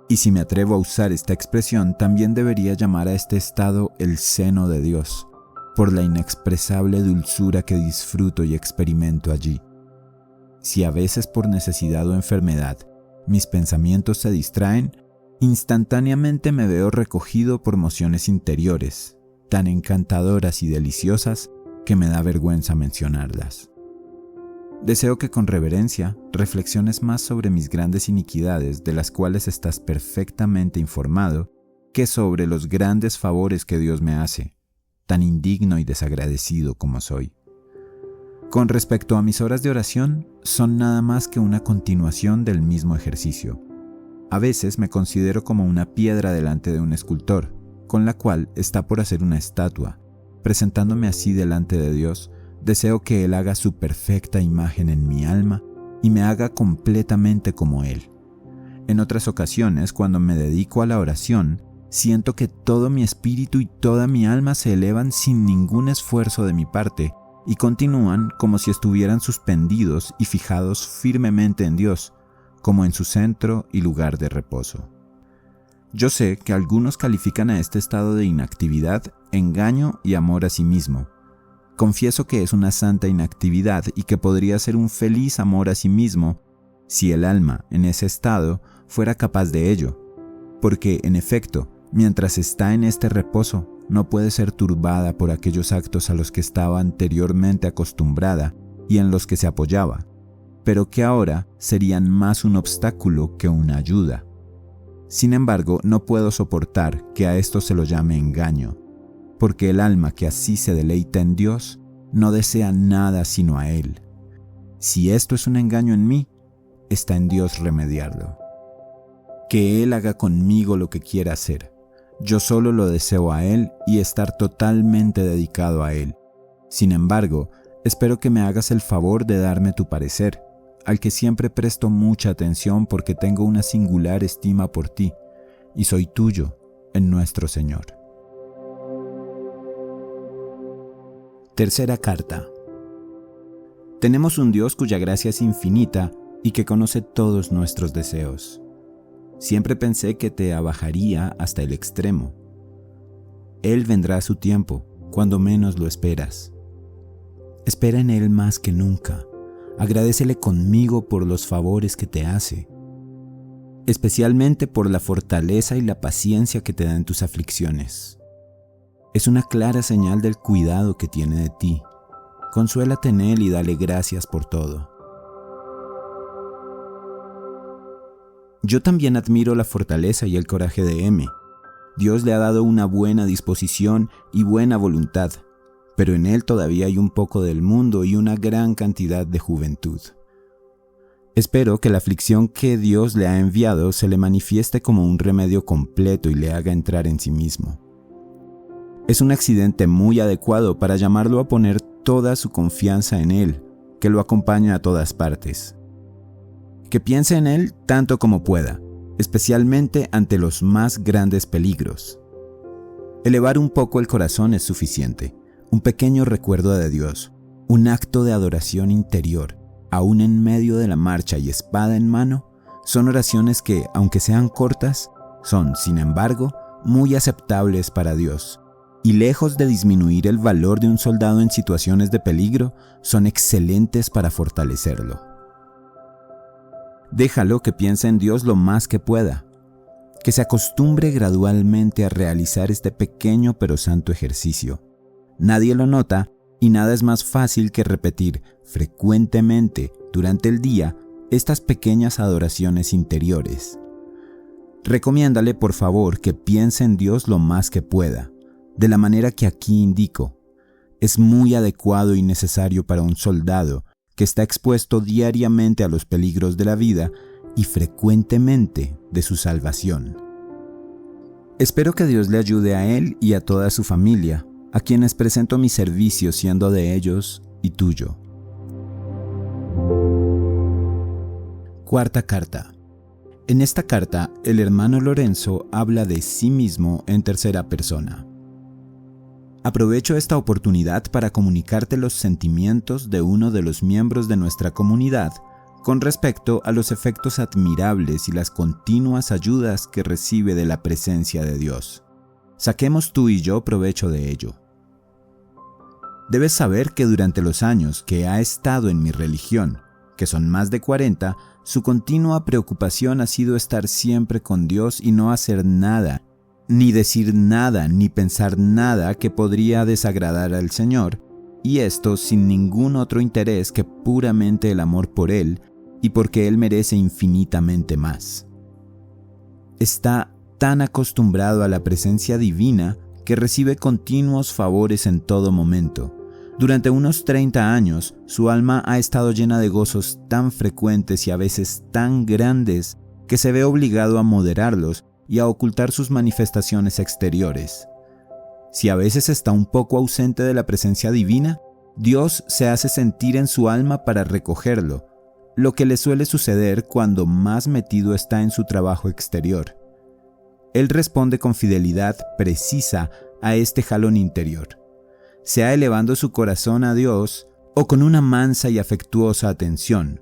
Y si me atrevo a usar esta expresión, también debería llamar a este estado el seno de Dios, por la inexpresable dulzura que disfruto y experimento allí. Si a veces por necesidad o enfermedad mis pensamientos se distraen, instantáneamente me veo recogido por mociones interiores, tan encantadoras y deliciosas que me da vergüenza mencionarlas. Deseo que con reverencia reflexiones más sobre mis grandes iniquidades, de las cuales estás perfectamente informado, que sobre los grandes favores que Dios me hace, tan indigno y desagradecido como soy. Con respecto a mis horas de oración, son nada más que una continuación del mismo ejercicio. A veces me considero como una piedra delante de un escultor, con la cual está por hacer una estatua. Presentándome así delante de Dios, deseo que Él haga su perfecta imagen en mi alma y me haga completamente como Él. En otras ocasiones, cuando me dedico a la oración, siento que todo mi espíritu y toda mi alma se elevan sin ningún esfuerzo de mi parte y continúan como si estuvieran suspendidos y fijados firmemente en Dios, como en su centro y lugar de reposo. Yo sé que algunos califican a este estado de inactividad, engaño y amor a sí mismo. Confieso que es una santa inactividad y que podría ser un feliz amor a sí mismo si el alma, en ese estado, fuera capaz de ello, porque, en efecto, mientras está en este reposo, no puede ser turbada por aquellos actos a los que estaba anteriormente acostumbrada y en los que se apoyaba, pero que ahora serían más un obstáculo que una ayuda. Sin embargo, no puedo soportar que a esto se lo llame engaño, porque el alma que así se deleita en Dios no desea nada sino a Él. Si esto es un engaño en mí, está en Dios remediarlo. Que Él haga conmigo lo que quiera hacer. Yo solo lo deseo a Él y estar totalmente dedicado a Él. Sin embargo, espero que me hagas el favor de darme tu parecer, al que siempre presto mucha atención porque tengo una singular estima por ti, y soy tuyo en nuestro Señor. Tercera carta. Tenemos un Dios cuya gracia es infinita y que conoce todos nuestros deseos. Siempre pensé que te abajaría hasta el extremo. Él vendrá a su tiempo, cuando menos lo esperas. Espera en Él más que nunca. Agradécele conmigo por los favores que te hace, especialmente por la fortaleza y la paciencia que te da en tus aflicciones. Es una clara señal del cuidado que tiene de ti. Consuélate en Él y dale gracias por todo. Yo también admiro la fortaleza y el coraje de M. Dios le ha dado una buena disposición y buena voluntad, pero en él todavía hay un poco del mundo y una gran cantidad de juventud. Espero que la aflicción que Dios le ha enviado se le manifieste como un remedio completo y le haga entrar en sí mismo. Es un accidente muy adecuado para llamarlo a poner toda su confianza en Él, que lo acompaña a todas partes. Que piense en Él tanto como pueda, especialmente ante los más grandes peligros. Elevar un poco el corazón es suficiente, un pequeño recuerdo de Dios, un acto de adoración interior, aún en medio de la marcha y espada en mano, son oraciones que, aunque sean cortas, son, sin embargo, muy aceptables para Dios, y lejos de disminuir el valor de un soldado en situaciones de peligro, son excelentes para fortalecerlo. Déjalo que piense en Dios lo más que pueda, que se acostumbre gradualmente a realizar este pequeño pero santo ejercicio. Nadie lo nota y nada es más fácil que repetir frecuentemente durante el día estas pequeñas adoraciones interiores. Recomiéndale por favor que piense en Dios lo más que pueda, de la manera que aquí indico. Es muy adecuado y necesario para un soldado que está expuesto diariamente a los peligros de la vida y frecuentemente de su salvación. Espero que Dios le ayude a él y a toda su familia, a quienes presento mi servicio siendo de ellos y tuyo. Cuarta carta. En esta carta, el hermano Lorenzo habla de sí mismo en tercera persona. Aprovecho esta oportunidad para comunicarte los sentimientos de uno de los miembros de nuestra comunidad con respecto a los efectos admirables y las continuas ayudas que recibe de la presencia de Dios. Saquemos tú y yo provecho de ello. Debes saber que durante los años que ha estado en mi religión, que son más de 40, su continua preocupación ha sido estar siempre con Dios y no hacer nada, ni decir nada, ni pensar nada que podría desagradar al Señor, y esto sin ningún otro interés que puramente el amor por Él y porque Él merece infinitamente más. Está tan acostumbrado a la presencia divina que recibe continuos favores en todo momento. Durante unos 30 años, su alma ha estado llena de gozos tan frecuentes y a veces tan grandes que se ve obligado a moderarlos y a ocultar sus manifestaciones exteriores. Si a veces está un poco ausente de la presencia divina, Dios se hace sentir en su alma para recogerlo, lo que le suele suceder cuando más metido está en su trabajo exterior. Él responde con fidelidad precisa a este jalón interior, sea elevando su corazón a Dios o con una mansa y afectuosa atención,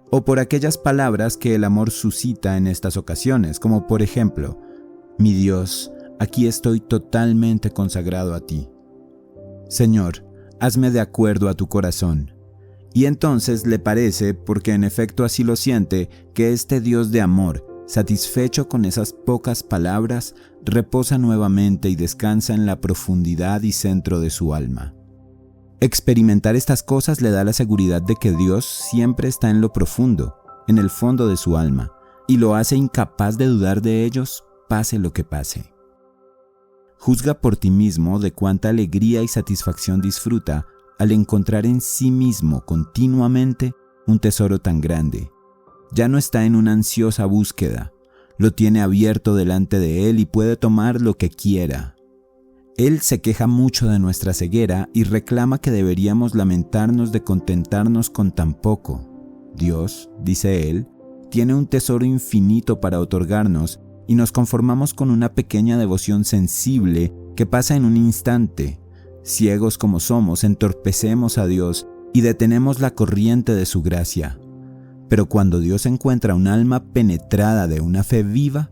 o por aquellas palabras que el amor suscita en estas ocasiones, como por ejemplo, «Mi Dios, aquí estoy totalmente consagrado a ti. Señor, hazme de acuerdo a tu corazón». Y entonces le parece, porque en efecto así lo siente, que este Dios de amor, satisfecho con esas pocas palabras, reposa nuevamente y descansa en la profundidad y centro de su alma. Experimentar estas cosas le da la seguridad de que Dios siempre está en lo profundo, en el fondo de su alma, y lo hace incapaz de dudar de ellos, pase lo que pase. Juzga por ti mismo de cuánta alegría y satisfacción disfruta al encontrar en sí mismo continuamente un tesoro tan grande. Ya no está en una ansiosa búsqueda, lo tiene abierto delante de él y puede tomar lo que quiera. Él se queja mucho de nuestra ceguera y reclama que deberíamos lamentarnos de contentarnos con tan poco. Dios, dice él, tiene un tesoro infinito para otorgarnos y nos conformamos con una pequeña devoción sensible que pasa en un instante. Ciegos como somos, entorpecemos a Dios y detenemos la corriente de su gracia. Pero cuando Dios encuentra un alma penetrada de una fe viva,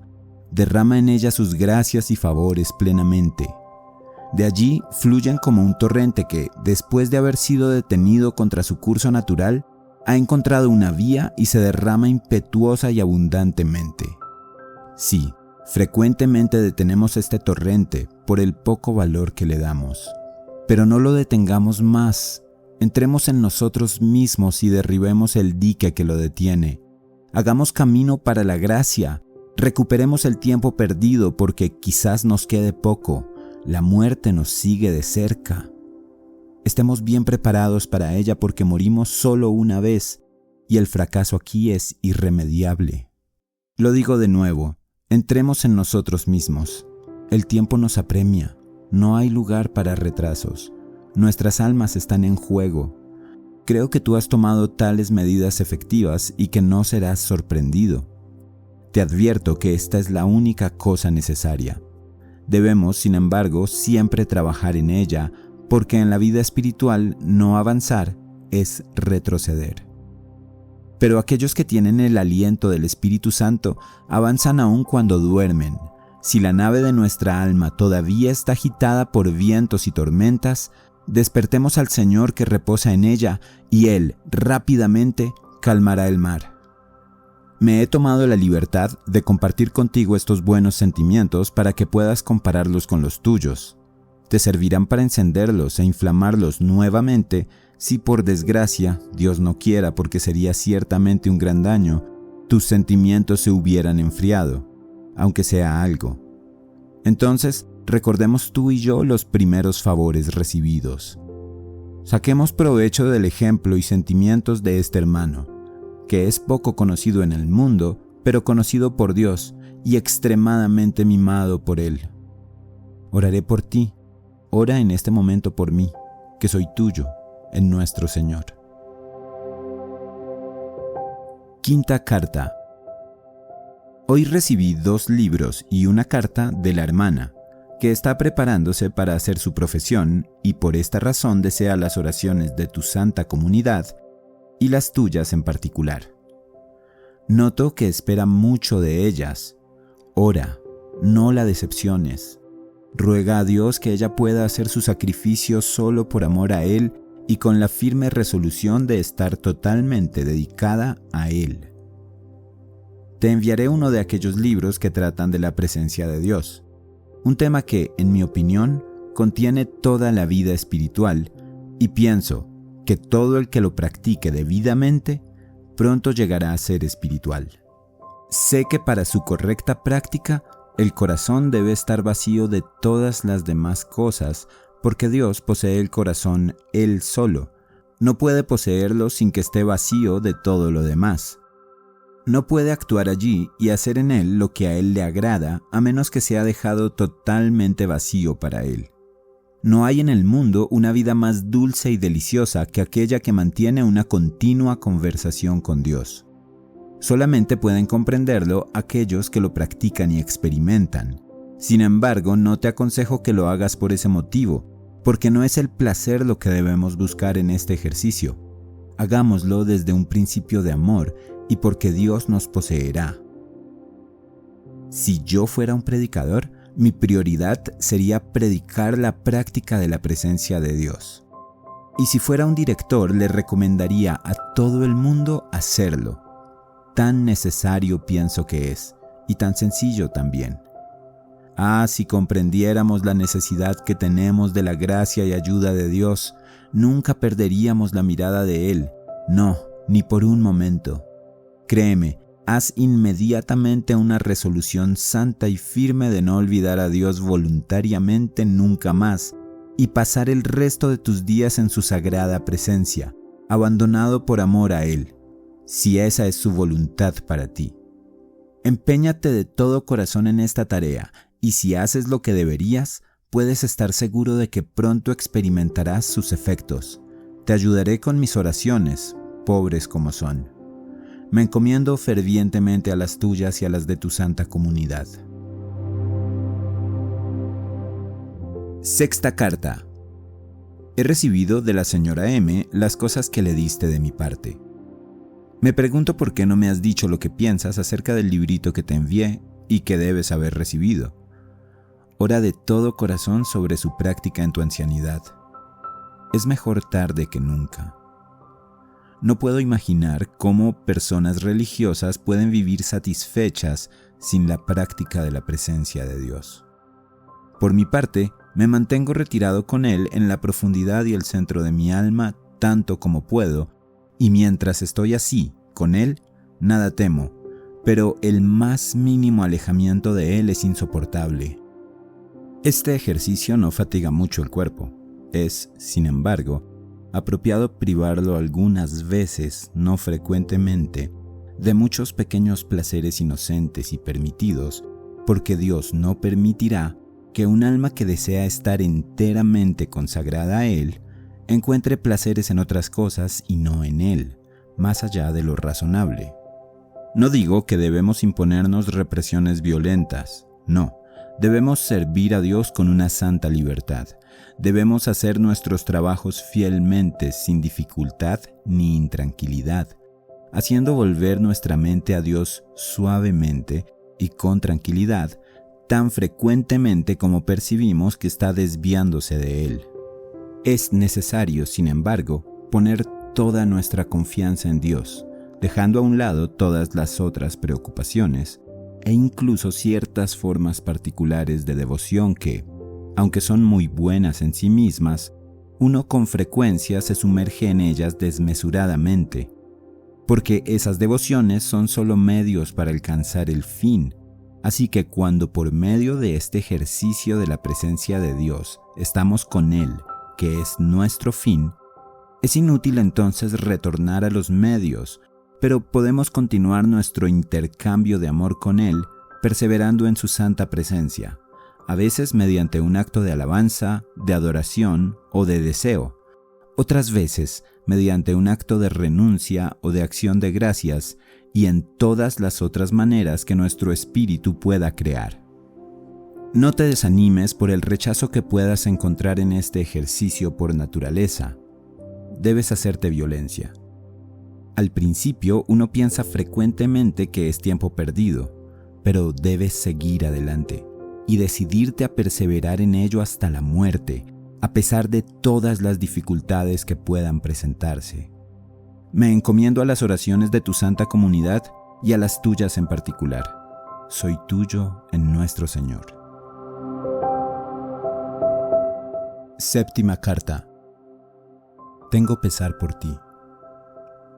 derrama en ella sus gracias y favores plenamente. De allí fluyen como un torrente que, después de haber sido detenido contra su curso natural, ha encontrado una vía y se derrama impetuosa y abundantemente. Sí, frecuentemente detenemos este torrente por el poco valor que le damos. Pero no lo detengamos más. Entremos en nosotros mismos y derribemos el dique que lo detiene. Hagamos camino para la gracia. Recuperemos el tiempo perdido porque quizás nos quede poco. La muerte nos sigue de cerca. Estemos bien preparados para ella porque morimos solo una vez y el fracaso aquí es irremediable. Lo digo de nuevo, entremos en nosotros mismos. El tiempo nos apremia. No hay lugar para retrasos. Nuestras almas están en juego. Creo que tú has tomado tales medidas efectivas y que no serás sorprendido. Te advierto que esta es la única cosa necesaria. Debemos, sin embargo, siempre trabajar en ella, porque en la vida espiritual no avanzar es retroceder. Pero aquellos que tienen el aliento del Espíritu Santo avanzan aún cuando duermen. Si la nave de nuestra alma todavía está agitada por vientos y tormentas, despertemos al Señor que reposa en ella y Él rápidamente calmará el mar. Me he tomado la libertad de compartir contigo estos buenos sentimientos para que puedas compararlos con los tuyos. Te servirán para encenderlos e inflamarlos nuevamente si por desgracia, Dios no quiera porque sería ciertamente un gran daño, tus sentimientos se hubieran enfriado, aunque sea algo. Entonces, recordemos tú y yo los primeros favores recibidos. Saquemos provecho del ejemplo y sentimientos de este hermano, que es poco conocido en el mundo, pero conocido por Dios y extremadamente mimado por Él. Oraré por ti, ora en este momento por mí, que soy tuyo, en nuestro Señor. Quinta carta. Hoy recibí 2 libros y una carta de la hermana, que está preparándose para hacer su profesión y por esta razón desea las oraciones de tu santa comunidad y las tuyas en particular. Noto que espera mucho de ellas. Ora, no la decepciones. Ruega a Dios que ella pueda hacer su sacrificio solo por amor a Él y con la firme resolución de estar totalmente dedicada a Él. Te enviaré uno de aquellos libros que tratan de la presencia de Dios, un tema que, en mi opinión, contiene toda la vida espiritual, y pienso que todo el que lo practique debidamente pronto llegará a ser espiritual. Sé que para su correcta práctica, el corazón debe estar vacío de todas las demás cosas, porque Dios posee el corazón Él solo. No puede poseerlo sin que esté vacío de todo lo demás. No puede actuar allí y hacer en él lo que a Él le agrada, a menos que sea dejado totalmente vacío para Él. No hay en el mundo una vida más dulce y deliciosa que aquella que mantiene una continua conversación con Dios. Solamente pueden comprenderlo aquellos que lo practican y experimentan. Sin embargo, no te aconsejo que lo hagas por ese motivo, porque no es el placer lo que debemos buscar en este ejercicio. Hagámoslo desde un principio de amor y porque Dios nos poseerá. Si yo fuera un predicador, mi prioridad sería predicar la práctica de la presencia de Dios. Y si fuera un director, le recomendaría a todo el mundo hacerlo. Tan necesario pienso que es, y tan sencillo también. Si comprendiéramos la necesidad que tenemos de la gracia y ayuda de Dios, nunca perderíamos la mirada de Él. No, ni por un momento. Créeme, haz inmediatamente una resolución santa y firme de no olvidar a Dios voluntariamente nunca más y pasar el resto de tus días en su sagrada presencia, abandonado por amor a Él, si esa es su voluntad para ti. Empeñate de todo corazón en esta tarea y si haces lo que deberías, puedes estar seguro de que pronto experimentarás sus efectos. Te ayudaré con mis oraciones, pobres como son. Me encomiendo fervientemente a las tuyas y a las de tu santa comunidad. Sexta carta. He recibido de la señora M las cosas que le diste de mi parte. Me pregunto por qué no me has dicho lo que piensas acerca del librito que te envié y que debes haber recibido. Ora de todo corazón sobre su práctica en tu ancianidad. Es mejor tarde que nunca. No puedo imaginar cómo personas religiosas pueden vivir satisfechas sin la práctica de la presencia de Dios. Por mi parte, me mantengo retirado con Él en la profundidad y el centro de mi alma tanto como puedo, y mientras estoy así, con Él, nada temo, pero el más mínimo alejamiento de Él es insoportable. Este ejercicio no fatiga mucho el cuerpo. Es, sin embargo, apropiado privarlo algunas veces, no frecuentemente, de muchos pequeños placeres inocentes y permitidos, porque Dios no permitirá que un alma que desea estar enteramente consagrada a Él encuentre placeres en otras cosas y no en Él, más allá de lo razonable. No digo que debemos imponernos represiones violentas, no. Debemos servir a Dios con una santa libertad. Debemos hacer nuestros trabajos fielmente, sin dificultad ni intranquilidad, haciendo volver nuestra mente a Dios suavemente y con tranquilidad, tan frecuentemente como percibimos que está desviándose de Él. Es necesario, sin embargo, poner toda nuestra confianza en Dios, dejando a un lado todas las otras preocupaciones, e incluso ciertas formas particulares de devoción que, aunque son muy buenas en sí mismas, uno con frecuencia se sumerge en ellas desmesuradamente, porque esas devociones son solo medios para alcanzar el fin. Así que cuando por medio de este ejercicio de la presencia de Dios estamos con Él, que es nuestro fin, es inútil entonces retornar a los medios, pero podemos continuar nuestro intercambio de amor con Él, perseverando en su santa presencia, a veces mediante un acto de alabanza, de adoración o de deseo, otras veces mediante un acto de renuncia o de acción de gracias, y en todas las otras maneras que nuestro espíritu pueda crear. No te desanimes por el rechazo que puedas encontrar en este ejercicio por naturaleza. Debes hacerte violencia. Al principio uno piensa frecuentemente que es tiempo perdido, pero debes seguir adelante y decidirte a perseverar en ello hasta la muerte, a pesar de todas las dificultades que puedan presentarse. Me encomiendo a las oraciones de tu santa comunidad y a las tuyas en particular. Soy tuyo en nuestro Señor. Séptima carta. Tengo pesar por ti.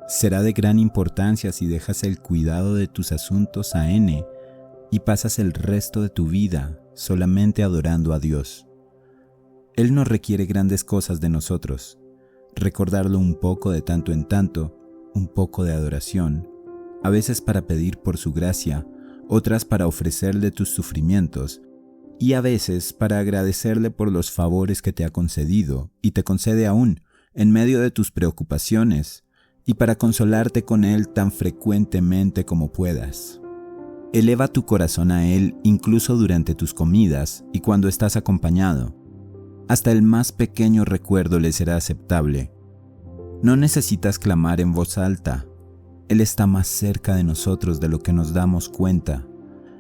Será de gran importancia si dejas el cuidado de tus asuntos a N y pasas el resto de tu vida solamente adorando a Dios. Él no requiere grandes cosas de nosotros. Recordarlo un poco de tanto en tanto, un poco de adoración, a veces para pedir por su gracia, otras para ofrecerle tus sufrimientos, y a veces para agradecerle por los favores que te ha concedido y te concede aún en medio de tus preocupaciones, y para consolarte con Él tan frecuentemente como puedas. Eleva tu corazón a Él incluso durante tus comidas y cuando estás acompañado. Hasta el más pequeño recuerdo le será aceptable. No necesitas clamar en voz alta. Él está más cerca de nosotros de lo que nos damos cuenta.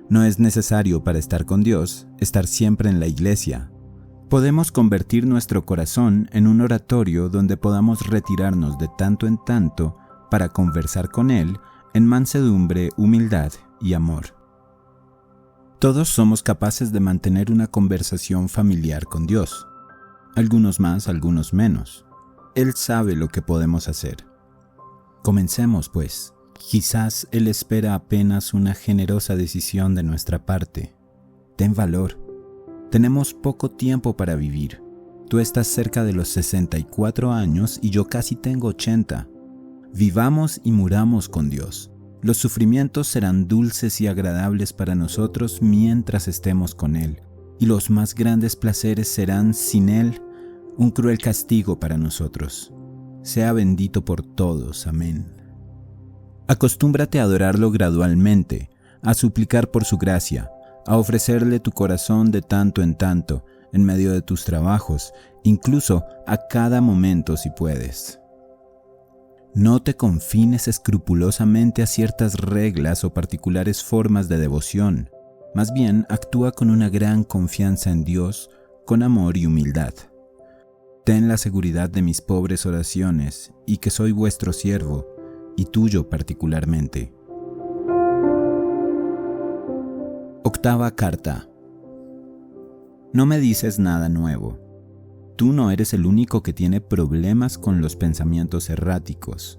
No es necesario para estar con Dios estar siempre en la iglesia. Podemos convertir nuestro corazón en un oratorio donde podamos retirarnos de tanto en tanto para conversar con Él en mansedumbre, humildad y amor. Todos somos capaces de mantener una conversación familiar con Dios. Algunos más, algunos menos. Él sabe lo que podemos hacer. Comencemos, pues. Quizás Él espera apenas una generosa decisión de nuestra parte. Ten valor. Tenemos poco tiempo para vivir. Tú estás cerca de los 64 años y yo casi tengo 80. Vivamos y muramos con Dios. Los sufrimientos serán dulces y agradables para nosotros mientras estemos con Él, y los más grandes placeres serán, sin Él, un cruel castigo para nosotros. Sea bendito por todos. Amén. Acostúmbrate a adorarlo gradualmente, a suplicar por su gracia, a ofrecerle tu corazón de tanto en tanto, en medio de tus trabajos, incluso a cada momento si puedes. No te confines escrupulosamente a ciertas reglas o particulares formas de devoción. Más bien, actúa con una gran confianza en Dios, con amor y humildad. Ten la seguridad de mis pobres oraciones y que soy vuestro siervo, y tuyo particularmente. Octava carta. No me dices nada nuevo. Tú no eres el único que tiene problemas con los pensamientos erráticos.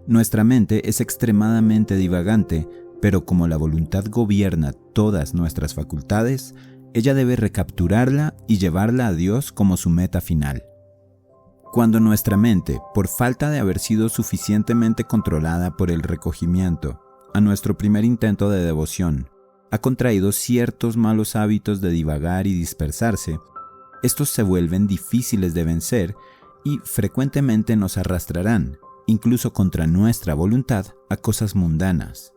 Nuestra mente es extremadamente divagante, pero como la voluntad gobierna todas nuestras facultades, ella debe recapturarla y llevarla a Dios como su meta final. Cuando nuestra mente, por falta de haber sido suficientemente controlada por el recogimiento a nuestro primer intento de devoción, ha contraído ciertos malos hábitos de divagar y dispersarse, estos se vuelven difíciles de vencer y frecuentemente nos arrastrarán, incluso contra nuestra voluntad, a cosas mundanas.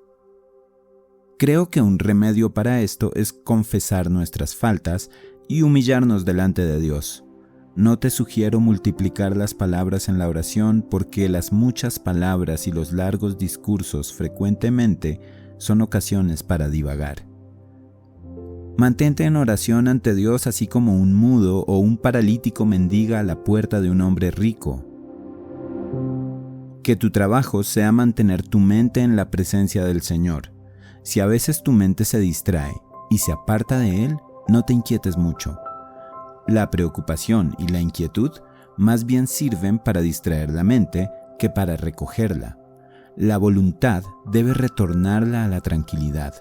Creo que un remedio para esto es confesar nuestras faltas y humillarnos delante de Dios. No te sugiero multiplicar las palabras en la oración porque las muchas palabras y los largos discursos frecuentemente son ocasiones para divagar. Mantente en oración ante Dios así como un mudo o un paralítico mendiga a la puerta de un hombre rico. Que tu trabajo sea mantener tu mente en la presencia del Señor. Si a veces tu mente se distrae y se aparta de Él, no te inquietes mucho. La preocupación y la inquietud más bien sirven para distraer la mente que para recogerla. La voluntad debe retornarla a la tranquilidad.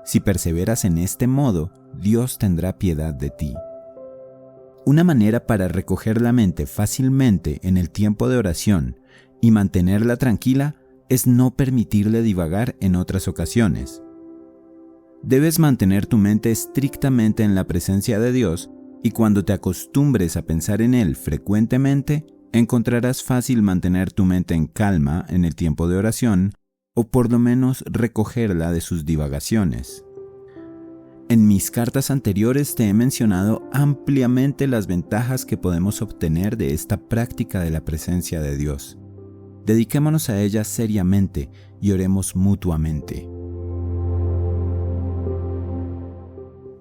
Si perseveras en este modo, Dios tendrá piedad de ti. Una manera para recoger la mente fácilmente en el tiempo de oración y mantenerla tranquila es no permitirle divagar en otras ocasiones. Debes mantener tu mente estrictamente en la presencia de Dios y cuando te acostumbres a pensar en Él frecuentemente, encontrarás fácil mantener tu mente en calma en el tiempo de oración o por lo menos recogerla de sus divagaciones. En mis cartas anteriores te he mencionado ampliamente las ventajas que podemos obtener de esta práctica de la presencia de Dios. Dediquémonos a ella seriamente y oremos mutuamente.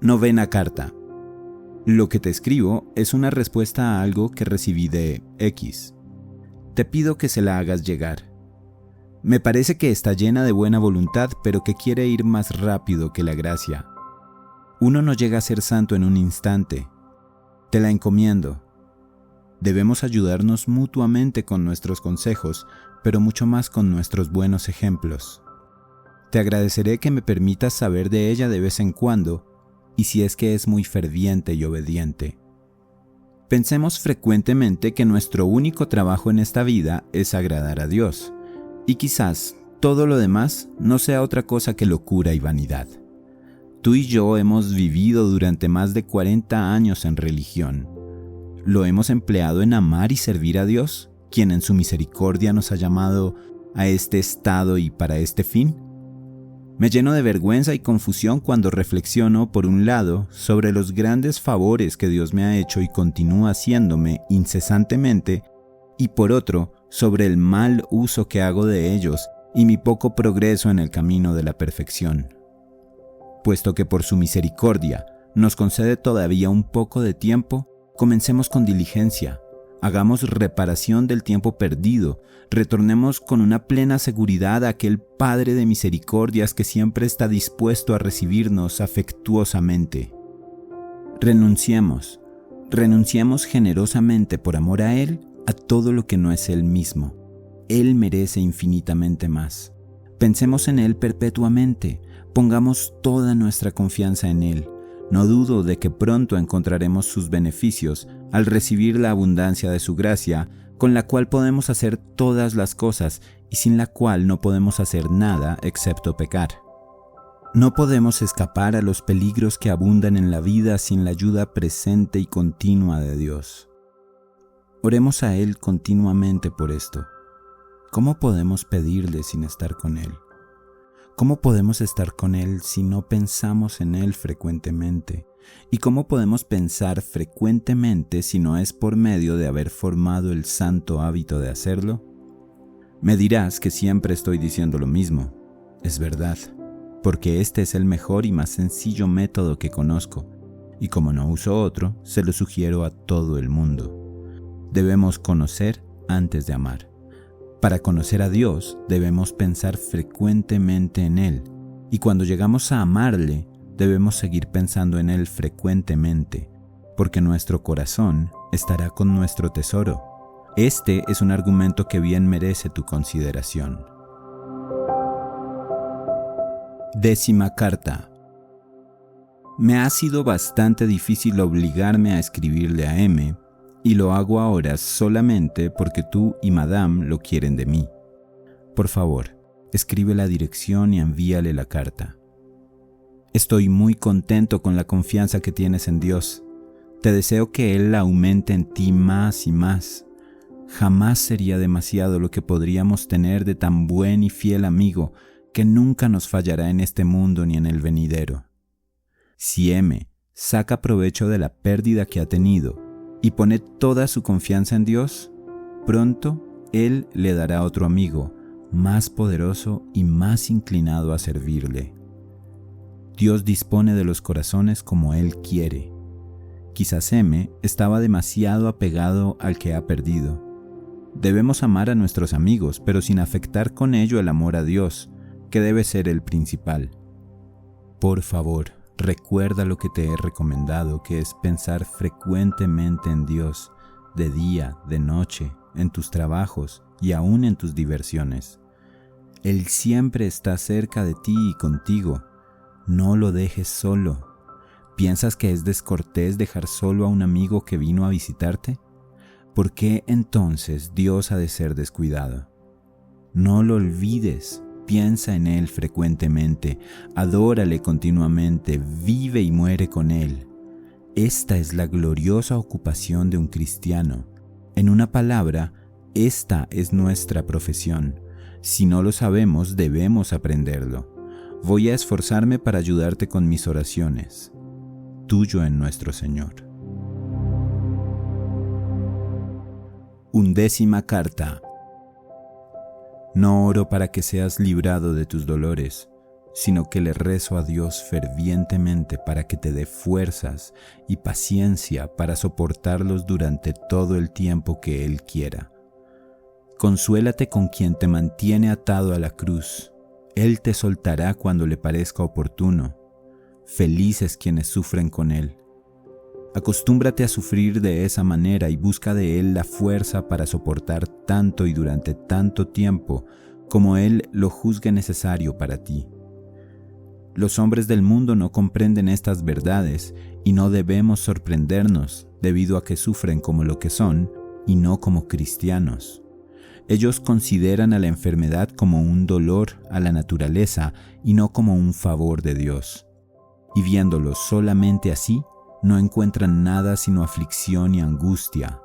Novena carta. Lo que te escribo es una respuesta a algo que recibí de X. Te pido que se la hagas llegar. Me parece que está llena de buena voluntad, pero que quiere ir más rápido que la gracia. Uno no llega a ser santo en un instante. Te la encomiendo. Debemos ayudarnos mutuamente con nuestros consejos, pero mucho más con nuestros buenos ejemplos. Te agradeceré que me permitas saber de ella de vez en cuando, y si es que es muy ferviente y obediente. Pensemos frecuentemente que nuestro único trabajo en esta vida es agradar a Dios, y quizás todo lo demás no sea otra cosa que locura y vanidad. Tú y yo hemos vivido durante más de 40 años en religión. ¿Lo hemos empleado en amar y servir a Dios, quien en su misericordia nos ha llamado a este estado y para este fin? Me lleno de vergüenza y confusión cuando reflexiono, por un lado, sobre los grandes favores que Dios me ha hecho y continúa haciéndome incesantemente, y por otro, sobre el mal uso que hago de ellos y mi poco progreso en el camino de la perfección. Puesto que por su misericordia nos concede todavía un poco de tiempo, comencemos con diligencia, hagamos reparación del tiempo perdido, retornemos con una plena seguridad a aquel Padre de misericordias que siempre está dispuesto a recibirnos afectuosamente. Renunciemos generosamente por amor a Él a todo lo que no es Él mismo. Él merece infinitamente más. Pensemos en Él perpetuamente, pongamos toda nuestra confianza en Él. No dudo de que pronto encontraremos sus beneficios al recibir la abundancia de su gracia, con la cual podemos hacer todas las cosas y sin la cual no podemos hacer nada excepto pecar. No podemos escapar a los peligros que abundan en la vida sin la ayuda presente y continua de Dios. Oremos a Él continuamente por esto. ¿Cómo podemos pedirle sin estar con Él? ¿Cómo podemos estar con Él si no pensamos en Él frecuentemente? ¿Y cómo podemos pensar frecuentemente si no es por medio de haber formado el santo hábito de hacerlo? Me dirás que siempre estoy diciendo lo mismo. Es verdad, porque este es el mejor y más sencillo método que conozco, y como no uso otro, se lo sugiero a todo el mundo. Debemos conocer antes de amar. Para conocer a Dios, debemos pensar frecuentemente en Él, y cuando llegamos a amarle, debemos seguir pensando en Él frecuentemente, porque nuestro corazón estará con nuestro tesoro. Este es un argumento que bien merece tu consideración. 10ª carta. Me ha sido bastante difícil obligarme a escribirle a M, y lo hago ahora solamente porque tú y Madame lo quieren de mí. Por favor, escribe la dirección y envíale la carta. Estoy muy contento con la confianza que tienes en Dios. Te deseo que Él la aumente en ti más y más. Jamás sería demasiado lo que podríamos tener de tan buen y fiel amigo que nunca nos fallará en este mundo ni en el venidero. Si M saca provecho de la pérdida que ha tenido y pone toda su confianza en Dios, pronto Él le dará otro amigo, más poderoso y más inclinado a servirle. Dios dispone de los corazones como Él quiere. Quizás M estaba demasiado apegado al que ha perdido. Debemos amar a nuestros amigos, pero sin afectar con ello el amor a Dios, que debe ser el principal. Por favor, recuerda lo que te he recomendado, que es pensar frecuentemente en Dios, de día, de noche, en tus trabajos y aún en tus diversiones. Él siempre está cerca de ti y contigo. No lo dejes solo. ¿Piensas que es descortés dejar solo a un amigo que vino a visitarte? ¿Por qué entonces Dios ha de ser descuidado? No lo olvides. Piensa en Él frecuentemente, adórale continuamente, vive y muere con Él. Esta es la gloriosa ocupación de un cristiano. En una palabra, esta es nuestra profesión. Si no lo sabemos, debemos aprenderlo. Voy a esforzarme para ayudarte con mis oraciones. Tuyo en nuestro Señor. 11ª carta. No oro para que seas librado de tus dolores, sino que le rezo a Dios fervientemente para que te dé fuerzas y paciencia para soportarlos durante todo el tiempo que Él quiera. Consuélate con quien te mantiene atado a la cruz. Él te soltará cuando le parezca oportuno. Felices quienes sufren con Él. Acostúmbrate a sufrir de esa manera y busca de Él la fuerza para soportar tanto y durante tanto tiempo como Él lo juzgue necesario para ti. Los hombres del mundo no comprenden estas verdades y no debemos sorprendernos debido a que sufren como lo que son y no como cristianos. Ellos consideran a la enfermedad como un dolor a la naturaleza y no como un favor de Dios. Y viéndolo solamente así, no encuentran nada sino aflicción y angustia.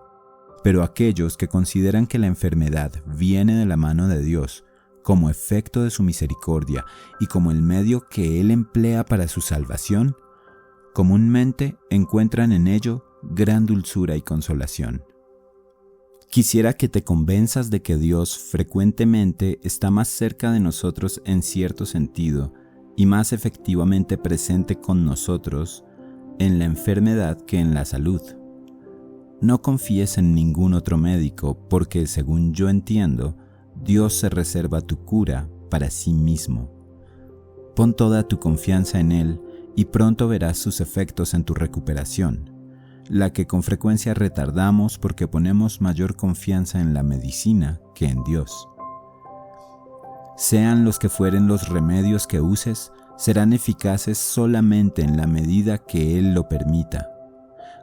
Pero aquellos que consideran que la enfermedad viene de la mano de Dios, como efecto de su misericordia y como el medio que Él emplea para su salvación, comúnmente encuentran en ello gran dulzura y consolación. Quisiera que te convenzas de que Dios frecuentemente está más cerca de nosotros en cierto sentido y más efectivamente presente con nosotros en la enfermedad que en la salud. No confíes en ningún otro médico porque, según yo entiendo, Dios se reserva tu cura para sí mismo. Pon toda tu confianza en Él y pronto verás sus efectos en tu recuperación, la que con frecuencia retardamos porque ponemos mayor confianza en la medicina que en Dios. Sean los que fueren los remedios que uses, serán eficaces solamente en la medida que Él lo permita.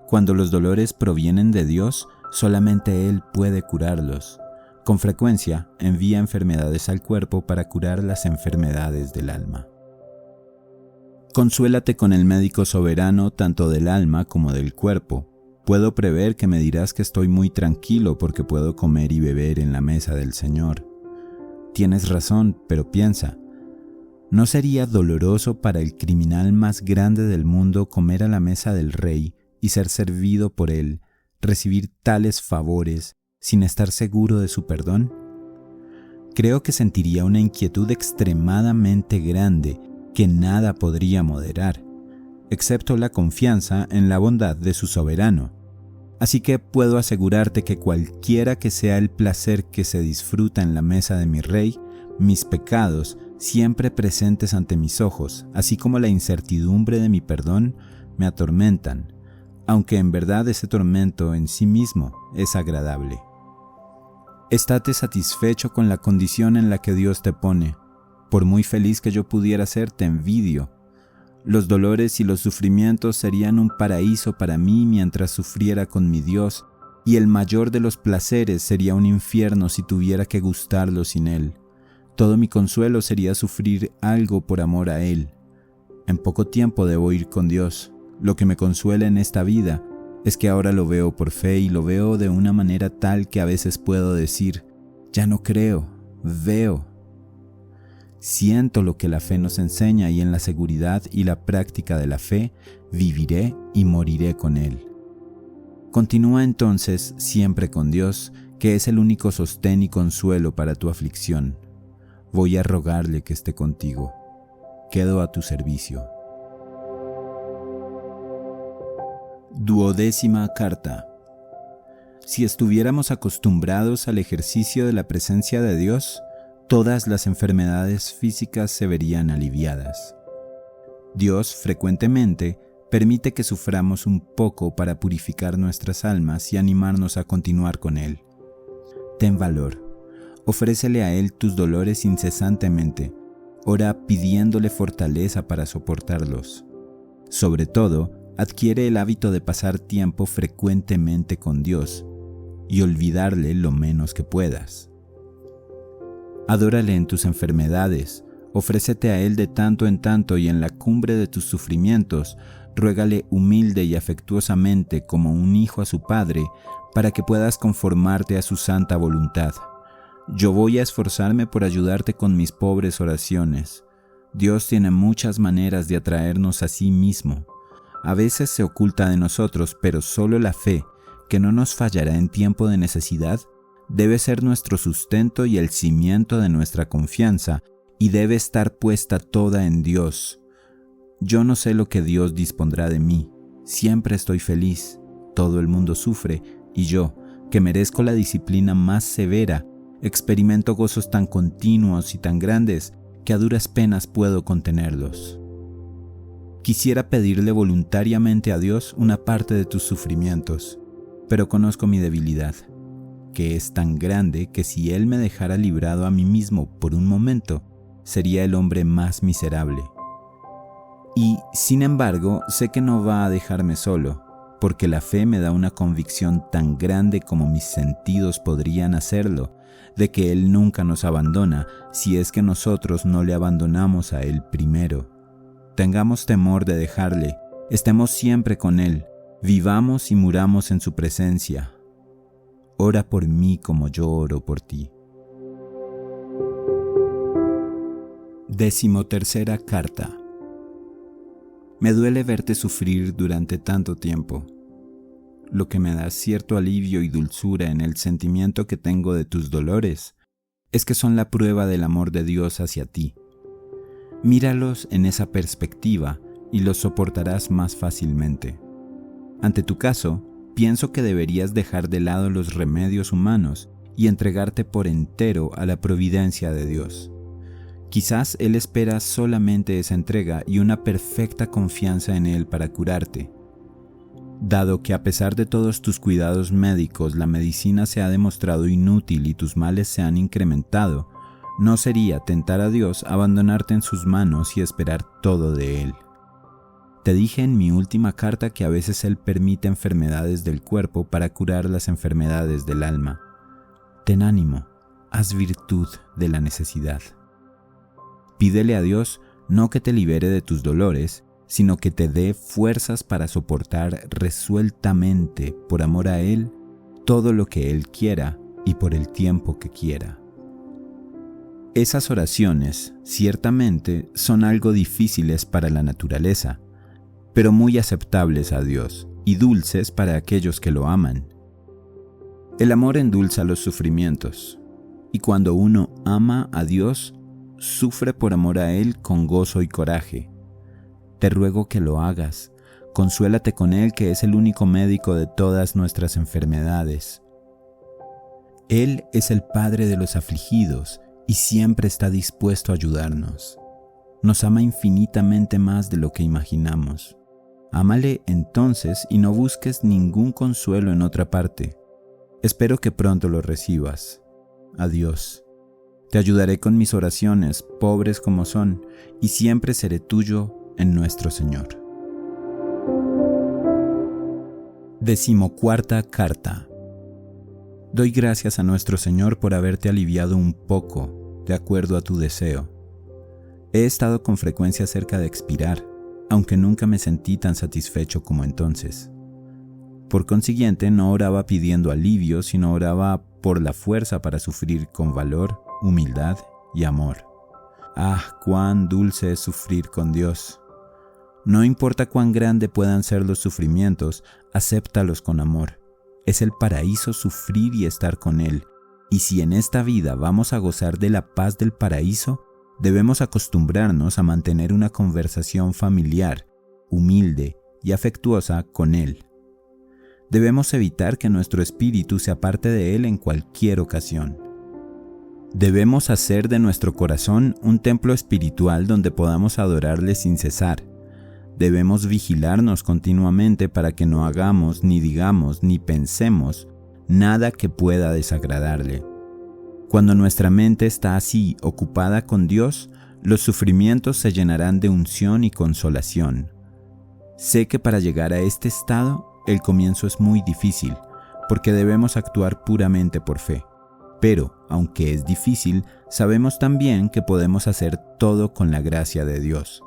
Cuando los dolores provienen de Dios, solamente Él puede curarlos. Con frecuencia envía enfermedades al cuerpo para curar las enfermedades del alma. Consuélate con el médico soberano tanto del alma como del cuerpo. Puedo prever que me dirás que estoy muy tranquilo porque puedo comer y beber en la mesa del Señor. Tienes razón, pero piensa, ¿no sería doloroso para el criminal más grande del mundo comer a la mesa del rey y ser servido por él, recibir tales favores sin estar seguro de su perdón? Creo que sentiría una inquietud extremadamente grande que nada podría moderar, excepto la confianza en la bondad de su soberano. Así que puedo asegurarte que cualquiera que sea el placer que se disfruta en la mesa de mi rey, mis pecados, siempre presentes ante mis ojos, así como la incertidumbre de mi perdón, me atormentan, aunque en verdad ese tormento en sí mismo es agradable. Estate satisfecho con la condición en la que Dios te pone. Por muy feliz que yo pudiera ser, te envidio. Los dolores y los sufrimientos serían un paraíso para mí mientras sufriera con mi Dios, y el mayor de los placeres sería un infierno si tuviera que gustarlo sin Él. Todo mi consuelo sería sufrir algo por amor a Él. En poco tiempo debo ir con Dios. Lo que me consuela en esta vida es que ahora lo veo por fe y lo veo de una manera tal que a veces puedo decir, ya no creo, veo. Siento lo que la fe nos enseña y en la seguridad y la práctica de la fe viviré y moriré con Él. Continúa entonces siempre con Dios, que es el único sostén y consuelo para tu aflicción. Voy a rogarle que esté contigo. Quedo a tu servicio. 12ª carta. Si estuviéramos acostumbrados al ejercicio de la presencia de Dios, todas las enfermedades físicas se verían aliviadas. Dios frecuentemente permite que suframos un poco para purificar nuestras almas y animarnos a continuar con Él. Ten valor. Ofrécele a Él tus dolores incesantemente. Ora pidiéndole fortaleza para soportarlos. Sobre todo, adquiere el hábito de pasar tiempo frecuentemente con Dios y olvidarle lo menos que puedas. Adórale en tus enfermedades, ofrécete a Él de tanto en tanto y en la cumbre de tus sufrimientos, ruégale humilde y afectuosamente como un hijo a su padre, para que puedas conformarte a su santa voluntad. Yo voy a esforzarme por ayudarte con mis pobres oraciones. Dios tiene muchas maneras de atraernos a sí mismo. A veces se oculta de nosotros, pero solo la fe, que no nos fallará en tiempo de necesidad, debe ser nuestro sustento y el cimiento de nuestra confianza, y debe estar puesta toda en Dios. Yo no sé lo que Dios dispondrá de mí. Siempre estoy feliz. Todo el mundo sufre, y yo, que merezco la disciplina más severa, experimento gozos tan continuos y tan grandes que a duras penas puedo contenerlos. Quisiera pedirle voluntariamente a Dios una parte de tus sufrimientos, pero conozco mi debilidad, que es tan grande que si Él me dejara librado a mí mismo por un momento, sería el hombre más miserable. Y, sin embargo, sé que no va a dejarme solo, porque la fe me da una convicción tan grande como mis sentidos podrían hacerlo, de que Él nunca nos abandona si es que nosotros no le abandonamos a Él primero. Tengamos temor de dejarle, estemos siempre con Él, vivamos y muramos en su presencia. Ora por mí como yo oro por ti. 13ª carta. Me duele verte sufrir durante tanto tiempo, lo que me da cierto alivio y dulzura en el sentimiento que tengo de tus dolores es que son la prueba del amor de Dios hacia ti. Míralos en esa perspectiva y los soportarás más fácilmente. Ante tu caso, pienso que deberías dejar de lado los remedios humanos y entregarte por entero a la providencia de Dios. Quizás Él espera solamente esa entrega y una perfecta confianza en Él para curarte. Dado que a pesar de todos tus cuidados médicos la medicina se ha demostrado inútil y tus males se han incrementado, no sería tentar a Dios abandonarte en sus manos y esperar todo de Él. Te dije en mi última carta que a veces Él permite enfermedades del cuerpo para curar las enfermedades del alma. Ten ánimo, haz virtud de la necesidad. Pídele a Dios no que te libere de tus dolores, sino que te dé fuerzas para soportar resueltamente, por amor a Él, todo lo que Él quiera y por el tiempo que quiera. Esas oraciones, ciertamente, son algo difíciles para la naturaleza, pero muy aceptables a Dios y dulces para aquellos que lo aman. El amor endulza los sufrimientos, y cuando uno ama a Dios, sufre por amor a Él con gozo y coraje. Te ruego que lo hagas, consuélate con Él que es el único médico de todas nuestras enfermedades. Él es el Padre de los afligidos y siempre está dispuesto a ayudarnos. Nos ama infinitamente más de lo que imaginamos. Ámale entonces y no busques ningún consuelo en otra parte. Espero que pronto lo recibas. Adiós. Te ayudaré con mis oraciones, pobres como son, y siempre seré tuyo en nuestro Señor. 14ª carta. Doy gracias a nuestro Señor por haberte aliviado un poco, de acuerdo a tu deseo. He estado con frecuencia cerca de expirar, aunque nunca me sentí tan satisfecho como entonces. Por consiguiente, no oraba pidiendo alivio, sino oraba por la fuerza para sufrir con valor, humildad y amor. ¡Ah, cuán dulce es sufrir con Dios! No importa cuán grande puedan ser los sufrimientos, acéptalos con amor. Es el paraíso sufrir y estar con Él, y si en esta vida vamos a gozar de la paz del paraíso, debemos acostumbrarnos a mantener una conversación familiar, humilde y afectuosa con Él. Debemos evitar que nuestro espíritu se aparte de Él en cualquier ocasión. Debemos hacer de nuestro corazón un templo espiritual donde podamos adorarle sin cesar. Debemos vigilarnos continuamente para que no hagamos, ni digamos, ni pensemos nada que pueda desagradarle. Cuando nuestra mente está así ocupada con Dios, los sufrimientos se llenarán de unción y consolación. Sé que para llegar a este estado, el comienzo es muy difícil, porque debemos actuar puramente por fe. Pero, aunque es difícil, sabemos también que podemos hacer todo con la gracia de Dios,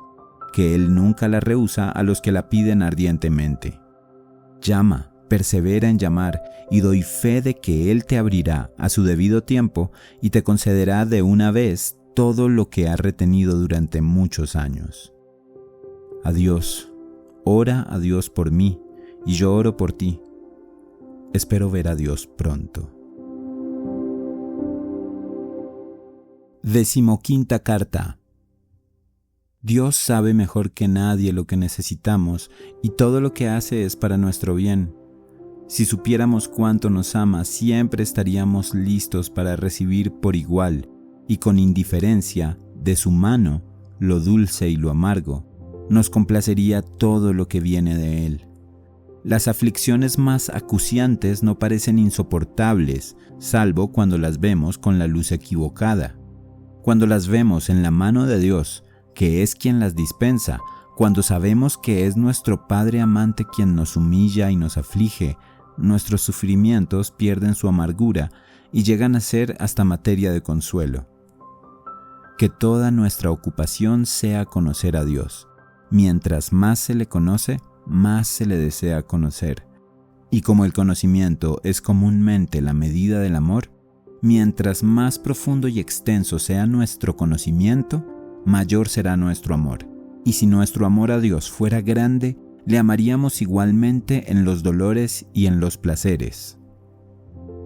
que Él nunca la rehúsa a los que la piden ardientemente. Llama, persevera en llamar, y doy fe de que Él te abrirá a su debido tiempo y te concederá de una vez todo lo que has retenido durante muchos años. Adiós, ora a Dios por mí, y yo oro por ti. Espero ver a Dios pronto. 15ª carta. Dios sabe mejor que nadie lo que necesitamos y todo lo que hace es para nuestro bien. Si supiéramos cuánto nos ama, siempre estaríamos listos para recibir por igual y con indiferencia de su mano lo dulce y lo amargo. Nos complacería todo lo que viene de Él. Las aflicciones más acuciantes no parecen insoportables, salvo cuando las vemos con la luz equivocada. Cuando las vemos en la mano de Dios, que es quien las dispensa, cuando sabemos que es nuestro Padre amante quien nos humilla y nos aflige, nuestros sufrimientos pierden su amargura y llegan a ser hasta materia de consuelo. Que toda nuestra ocupación sea conocer a Dios. Mientras más se le conoce, más se le desea conocer. Y como el conocimiento es comúnmente la medida del amor, mientras más profundo y extenso sea nuestro conocimiento, mayor será nuestro amor. Y si nuestro amor a Dios fuera grande, le amaríamos igualmente en los dolores y en los placeres.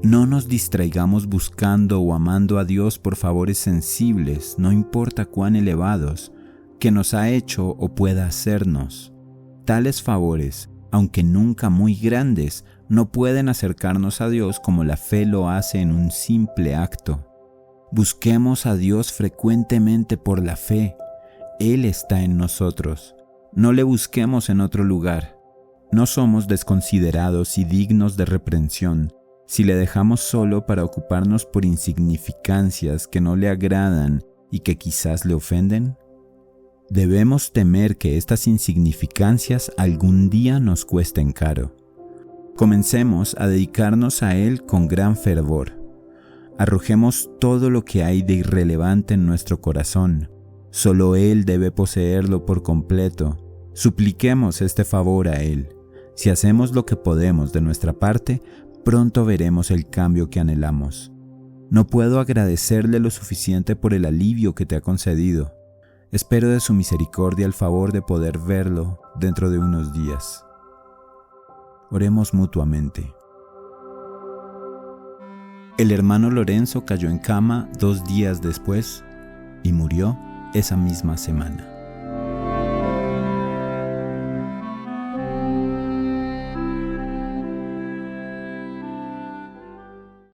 No nos distraigamos buscando o amando a Dios por favores sensibles, no importa cuán elevados, que nos ha hecho o pueda hacernos. Tales favores, aunque nunca muy grandes, no pueden acercarnos a Dios como la fe lo hace en un simple acto. Busquemos a Dios frecuentemente por la fe. Él está en nosotros. No le busquemos en otro lugar. No somos desconsiderados y dignos de reprensión si le dejamos solo para ocuparnos por insignificancias que no le agradan y que quizás le ofenden. Debemos temer que estas insignificancias algún día nos cuesten caro. Comencemos a dedicarnos a Él con gran fervor. Arrojemos todo lo que hay de irrelevante en nuestro corazón. Solo Él debe poseerlo por completo. Supliquemos este favor a Él. Si hacemos lo que podemos de nuestra parte, pronto veremos el cambio que anhelamos. No puedo agradecerle lo suficiente por el alivio que te ha concedido. Espero de su misericordia el favor de poder verlo dentro de unos días. Oremos mutuamente. El hermano Lorenzo cayó en cama 2 días después y murió esa misma semana.